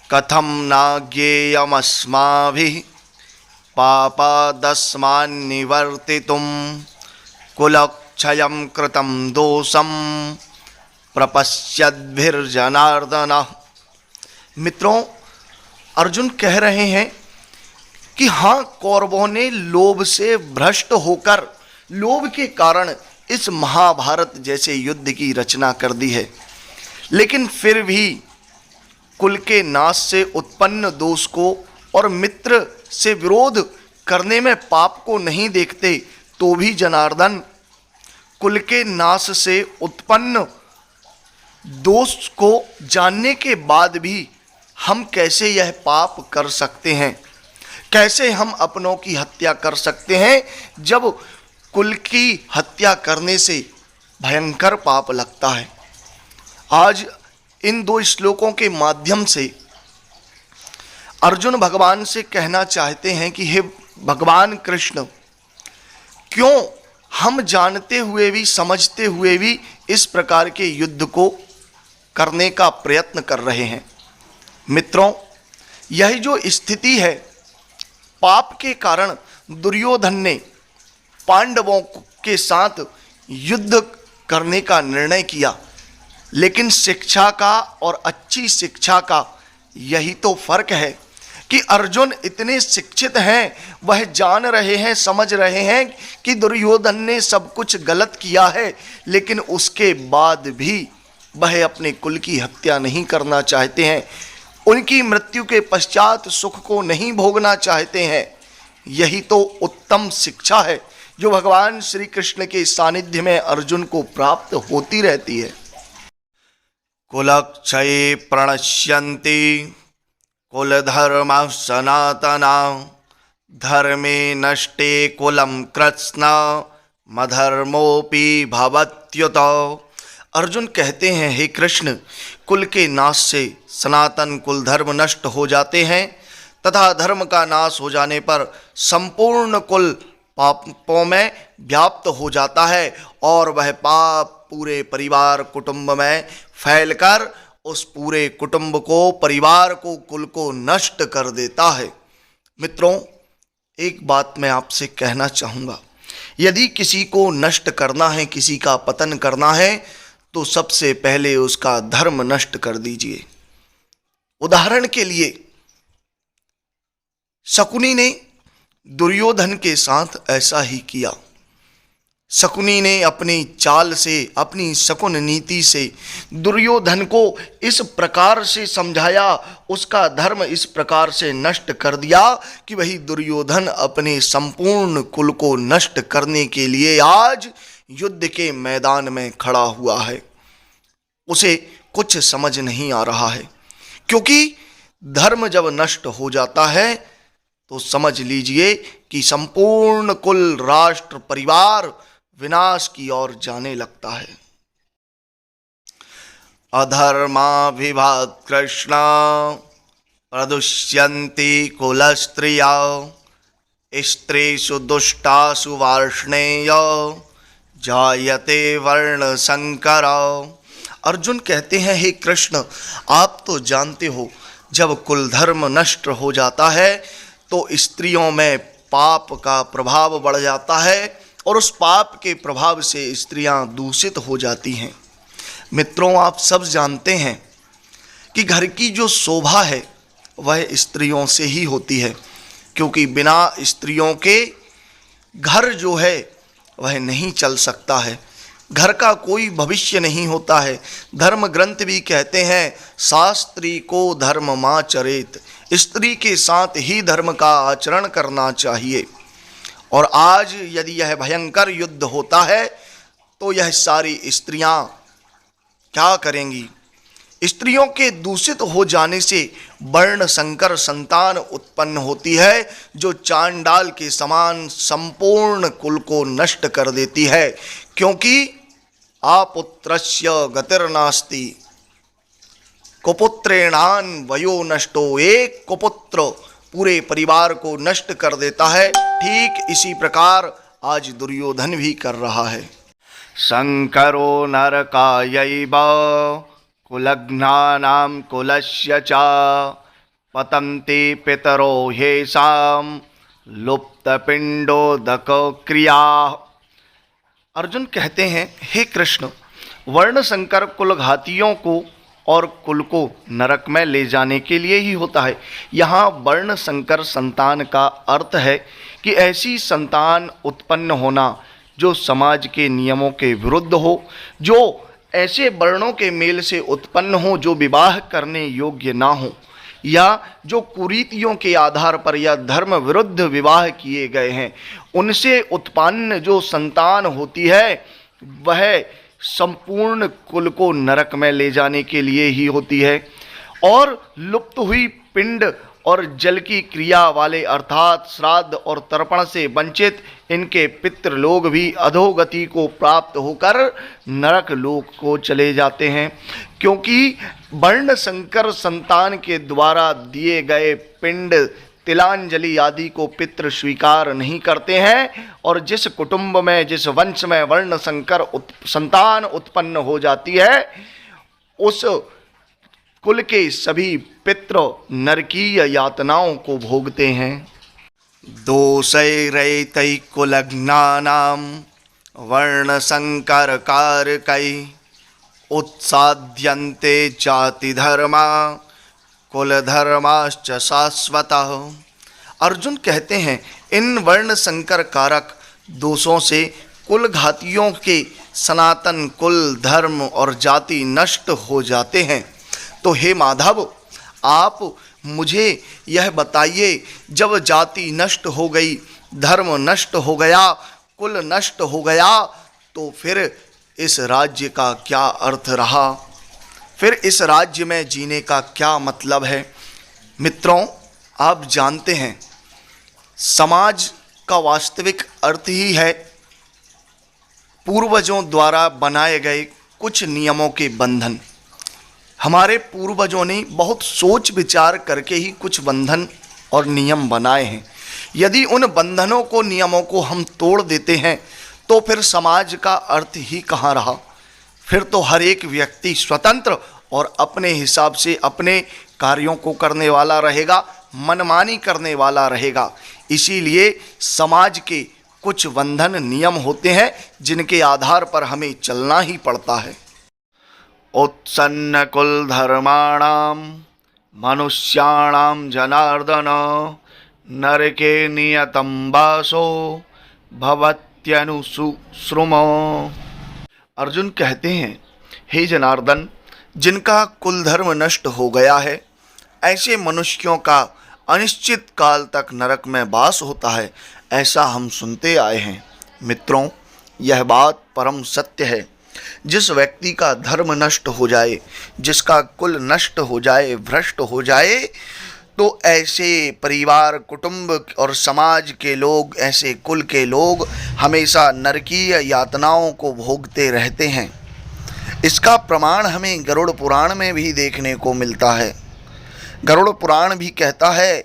कथं न ज्ञेयमस्माभिः पापादस्मान्निवर्तितुं कुलक्षयं कृतं दोषं प्रपश्यद्भिर्जनार्दन। मित्रों, अर्जुन कह रहे हैं कि हाँ, कौरवों ने लोभ से भ्रष्ट होकर, लोभ के कारण इस महाभारत जैसे युद्ध की रचना कर दी है, लेकिन फिर भी कुल के नाश से उत्पन्न दोष को और मित्र से विरोध करने में पाप को नहीं देखते, तो भी जनार्दन, कुल के नाश से उत्पन्न दोष को जानने के बाद भी हम कैसे यह पाप कर सकते हैं? कैसे हम अपनों की हत्या कर सकते हैं जब कुल की हत्या करने से भयंकर पाप लगता है? आज इन दो श्लोकों के माध्यम से अर्जुन भगवान से कहना चाहते हैं कि हे भगवान कृष्ण, क्यों हम जानते हुए भी, समझते हुए भी इस प्रकार के युद्ध को करने का प्रयत्न कर रहे हैं? मित्रों, यही जो स्थिति है, पाप के कारण दुर्योधन ने पांडवों के साथ युद्ध करने का निर्णय किया, लेकिन शिक्षा का और अच्छी शिक्षा का यही तो फर्क है कि अर्जुन इतने शिक्षित हैं, वह जान रहे हैं, समझ रहे हैं कि दुर्योधन ने सब कुछ गलत किया है, लेकिन उसके बाद भी वह अपने कुल की हत्या नहीं करना चाहते हैं, उनकी मृत्यु के पश्चात सुख को नहीं भोगना चाहते हैं। यही तो उत्तम शिक्षा है जो भगवान श्री कृष्ण के सानिध्य में अर्जुन को प्राप्त होती रहती है। कुलक्षये प्रणश्यन्ति कुलधर्मः सनातनः धर्मे नष्टे कुलं कृत्स्न मधर्मोऽपि भवत्युत। अर्जुन कहते हैं, हे कृष्ण, कुल के नाश से सनातन कुल धर्म नष्ट हो जाते हैं तथा धर्म का नाश हो जाने पर संपूर्ण कुल पापों में व्याप्त हो जाता है और वह पाप पूरे परिवार कुटुंब में फैलकर उस पूरे कुटुंब को, परिवार को, कुल को नष्ट कर देता है। मित्रों, एक बात मैं आपसे कहना चाहूँगा, यदि किसी को नष्ट करना है, किसी का पतन करना है, तो सबसे पहले उसका धर्म नष्ट कर दीजिए। उदाहरण के लिए शकुनी ने दुर्योधन के साथ ऐसा ही किया। शकुनी ने अपनी चाल से, अपनी शकुन नीति से दुर्योधन को इस प्रकार से समझाया, उसका धर्म इस प्रकार से नष्ट कर दिया कि वही दुर्योधन अपने संपूर्ण कुल को नष्ट करने के लिए आज युद्ध के मैदान में खड़ा हुआ है। उसे कुछ समझ नहीं आ रहा है, क्योंकि धर्म जब नष्ट हो जाता है तो समझ लीजिए कि संपूर्ण कुल, राष्ट्र, परिवार विनाश की ओर जाने लगता है। अधर्माभिभात कृष्ण प्रदुष्यन्ति कुलस्त्रिया स्त्रीषु दुष्टासु वार्ष्णेय जायते वर्ण संकर। अर्जुन कहते हैं, हे कृष्ण, आप तो जानते हो जब कुल धर्म नष्ट हो जाता है तो स्त्रियों में पाप का प्रभाव बढ़ जाता है और उस पाप के प्रभाव से स्त्रियां दूषित हो जाती हैं। मित्रों, आप सब जानते हैं कि घर की जो शोभा है वह स्त्रियों से ही होती है, क्योंकि बिना स्त्रियों के घर जो है वह नहीं चल सकता है, घर का कोई भविष्य नहीं होता है। धर्म ग्रंथ भी कहते हैं, शास्त्री को धर्म माचरेत, स्त्री के साथ ही धर्म का आचरण करना चाहिए। और आज यदि यह भयंकर युद्ध होता है तो यह सारी स्त्रियां क्या करेंगी? स्त्रियों के दूषित हो जाने से वर्ण संकर संतान उत्पन्न होती है, जो चांडाल के समान संपूर्ण कुल को नष्ट कर देती है। क्योंकि आपुत्रस्य गतिर्नास्ति कुपुत्रेणान वयो नष्टो, एक कुपुत्र पूरे परिवार को नष्ट कर देता है। ठीक इसी प्रकार आज दुर्योधन भी कर रहा है। संकरो नरकायैव कुलघ्नानां कुलस्य च पतन्ति पितरो ह्येषां लुप्तपिंडोदक क्रिया। अर्जुन कहते हैं, हे कृष्ण, वर्ण संकर कुलघातियों को और कुल को नरक में ले जाने के लिए ही होता है। यहाँ वर्ण संकर संतान का अर्थ है कि ऐसी संतान उत्पन्न होना जो समाज के नियमों के विरुद्ध हो, जो ऐसे वर्णों के मेल से उत्पन्न हो जो विवाह करने योग्य ना हो, या जो कुरीतियों के आधार पर या धर्म विरुद्ध विवाह किए गए हैं, उनसे उत्पन्न जो संतान होती है वह संपूर्ण कुल को नरक में ले जाने के लिए ही होती है। और लुप्त हुई पिंड और जल की क्रिया वाले अर्थात श्राद्ध और तर्पण से वंचित इनके पितृलोक भी अधोगति को प्राप्त होकर नरक लोक को चले जाते हैं, क्योंकि वर्ण संकर संतान के द्वारा दिए गए पिंड, तिलांजलि आदि को पितृ स्वीकार नहीं करते हैं। और जिस कुटुंब में, जिस वंश में वर्ण संकर संतान उत्पन्न हो जाती है, उस कुल के सभी पितृ नरकीय यातनाओं को भोगते हैं। दोषैरैतैः कुलघ्नानां वर्ण संकर कारकै उत्साद्यन्ते जाति धर्मा कुल धर्माश्च शाश्वतः। अर्जुन कहते हैं, इन वर्ण संकर कारक दोषों से कुल घातियों के सनातन कुल, धर्म और जाति नष्ट हो जाते हैं। तो हे माधव, आप मुझे यह बताइए, जब जाति नष्ट हो गई, धर्म नष्ट हो गया, कुल नष्ट हो गया, तो फिर इस राज्य का क्या अर्थ रहा? फिर इस राज्य में जीने का क्या मतलब है? मित्रों, आप जानते हैं समाज का वास्तविक अर्थ ही है पूर्वजों द्वारा बनाए गए कुछ नियमों के बंधन। हमारे पूर्वजों ने बहुत सोच विचार करके ही कुछ बंधन और नियम बनाए हैं। यदि उन बंधनों को, नियमों को हम तोड़ देते हैं तो फिर समाज का अर्थ ही कहाँ रहा। फिर तो हर एक व्यक्ति स्वतंत्र और अपने हिसाब से अपने कार्यों को करने वाला रहेगा, मनमानी करने वाला रहेगा। इसीलिए समाज के कुछ बंधन नियम होते हैं जिनके आधार पर हमें चलना ही पड़ता है। उत्सन्न कुल धर्माणाम मनुष्याणाम जनार्दन नरके नियतम वासो भवत्यनुसुश्रुमो। अर्जुन कहते हैं, हे जनार्दन, जिनका कुल धर्म नष्ट हो गया है ऐसे मनुष्यों का अनिश्चित काल तक नरक में वास होता है, ऐसा हम सुनते आए हैं। मित्रों, यह बात परम सत्य है। जिस व्यक्ति का धर्म नष्ट हो जाए, जिसका कुल नष्ट हो जाए, भ्रष्ट हो जाए, तो ऐसे परिवार, कुटुंब और समाज के लोग, ऐसे कुल के लोग हमेशा नरकीय यातनाओं को भोगते रहते हैं। इसका प्रमाण हमें गरुड़ पुराण में भी देखने को मिलता है। गरुड़ पुराण भी कहता है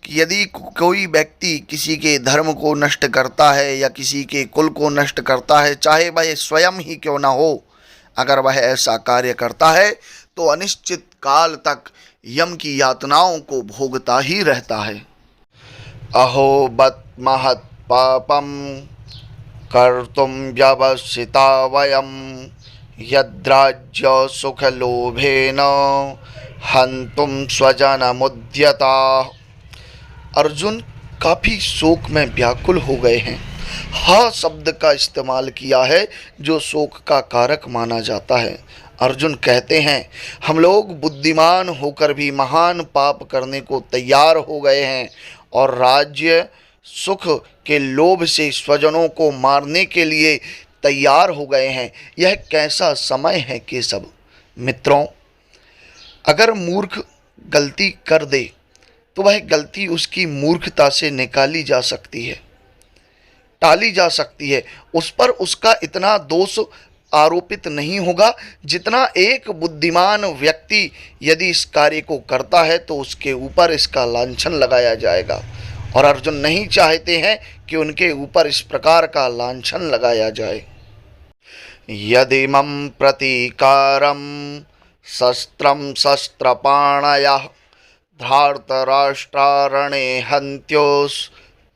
कि यदि कोई व्यक्ति किसी के धर्म को नष्ट करता है या किसी के कुल को नष्ट करता है, चाहे वह स्वयं ही क्यों ना हो, अगर वह ऐसा कार्य करता है तो अनिश्चित काल तक यम की यातनाओं को भोगता ही रहता है। अहो बत महत् पापम कर्तुम व्यवसिता वयम यद्राज्य सुख लोभेन हंतुम स्वजनमुद्यता। अर्जुन काफ़ी शोक में व्याकुल हो गए हैं। हा शब्द का इस्तेमाल किया है जो शोक का कारक माना जाता है। अर्जुन कहते हैं, हम लोग बुद्धिमान होकर भी महान पाप करने को तैयार हो गए हैं और राज्य सुख के लोभ से स्वजनों को मारने के लिए तैयार हो गए हैं। यह कैसा समय है केशव। मित्रों, अगर मूर्ख गलती कर दे तो वह गलती उसकी मूर्खता से निकाली जा सकती है, टाली जा सकती है। उस पर उसका इतना दोष आरोपित नहीं होगा जितना एक बुद्धिमान व्यक्ति यदि इस कार्य को करता है तो उसके ऊपर इसका लांछन लगाया जाएगा। और अर्जुन नहीं चाहते हैं कि उनके ऊपर इस प्रकार का लांछन लगाया जाए। यदिमं प्रतीकारं शस्त्रं शस्त्रपाणयः धार्तराष्ट्रारणे हन्त्योस्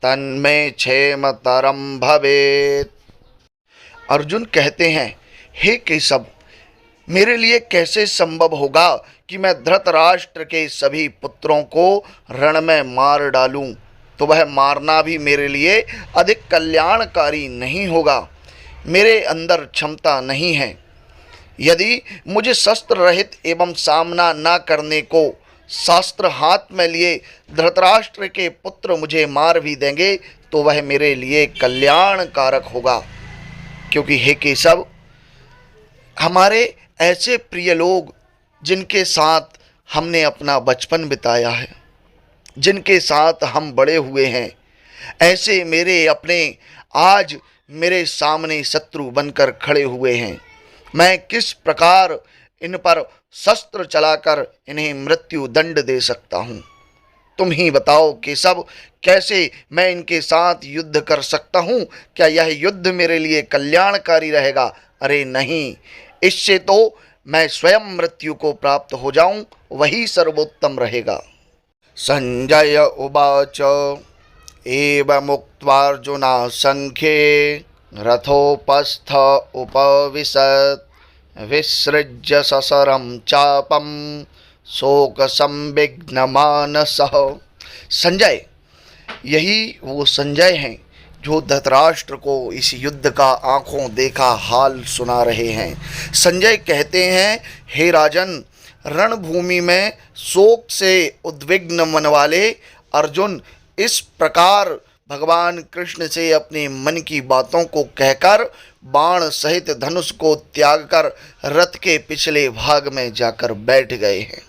तन्मे क्षेमतरं भवेत्। अर्जुन कहते हैं, हे केशव, मेरे लिए कैसे संभव होगा कि मैं धृतराष्ट्र के सभी पुत्रों को रण में मार डालूं, तो वह मारना भी मेरे लिए अधिक कल्याणकारी नहीं होगा। मेरे अंदर क्षमता नहीं है। यदि मुझे शस्त्र रहित एवं सामना न करने को शास्त्र हाथ में लिए धृतराष्ट्र के पुत्र मुझे मार भी देंगे तो वह मेरे लिए कल्याणकारक होगा। क्योंकि हे केशव, हमारे ऐसे प्रिय लोग जिनके साथ हमने अपना बचपन बिताया है, जिनके साथ हम बड़े हुए हैं, ऐसे मेरे अपने आज मेरे सामने शत्रु बनकर खड़े हुए हैं। मैं किस प्रकार इन पर शस्त्र चलाकर इन्हें मृत्यु दंड दे सकता हूँ? तुम ही बताओ केशव, कैसे मैं इनके साथ युद्ध कर सकता हूँ? क्या यह युद्ध मेरे लिए कल्याणकारी रहेगा? अरे नहीं, इससे तो मैं स्वयं मृत्यु को प्राप्त हो जाऊं, वही सर्वोत्तम रहेगा। संजय उवाच एवमुक्त्वार्जुना संख्ये रथोपस्थ उपविशत् विसृज्य ससरं चापं शोक संविघ्नमानसः। संजय, यही वो संजय हैं जो धृतराष्ट्र को इस युद्ध का आंखों देखा हाल सुना रहे हैं। संजय कहते हैं, हे राजन, रणभूमि में शोक से उद्विग्न मन वाले अर्जुन इस प्रकार भगवान कृष्ण से अपने मन की बातों को कहकर बाण सहित धनुष को त्याग कर रथ के पिछले भाग में जाकर बैठ गए हैं।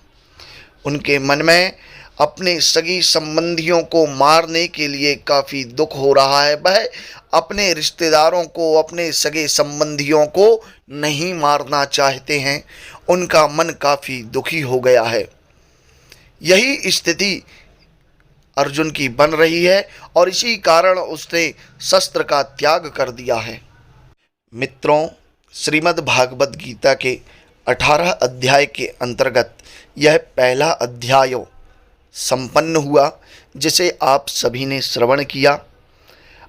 उनके मन में अपने सगी संबंधियों को मारने के लिए काफ़ी दुख हो रहा है। वह अपने रिश्तेदारों को, अपने सगे संबंधियों को नहीं मारना चाहते हैं। उनका मन काफ़ी दुखी हो गया है। यही स्थिति अर्जुन की बन रही है और इसी कारण उसने शस्त्र का त्याग कर दिया है। मित्रों, श्रीमद् भागवत गीता के 18 अध्याय के अंतर्गत यह पहला अध्याय संपन्न हुआ, जिसे आप सभी ने श्रवण किया।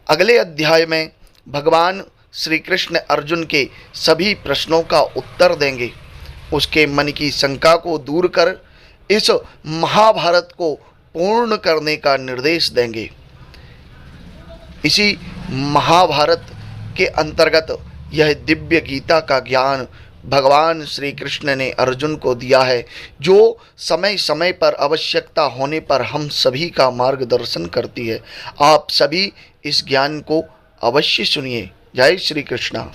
अगले अध्याय में भगवान श्री कृष्ण अर्जुन के सभी प्रश्नों का उत्तर देंगे, उसके मन की शंका को दूर कर इस महाभारत को पूर्ण करने का निर्देश देंगे। इसी महाभारत के अंतर्गत यह दिव्य गीता का ज्ञान भगवान श्री कृष्ण ने अर्जुन को दिया है, जो समय समय पर आवश्यकता होने पर हम सभी का मार्गदर्शन करती है। आप सभी इस ज्ञान को अवश्य सुनिए। जय श्री कृष्ण।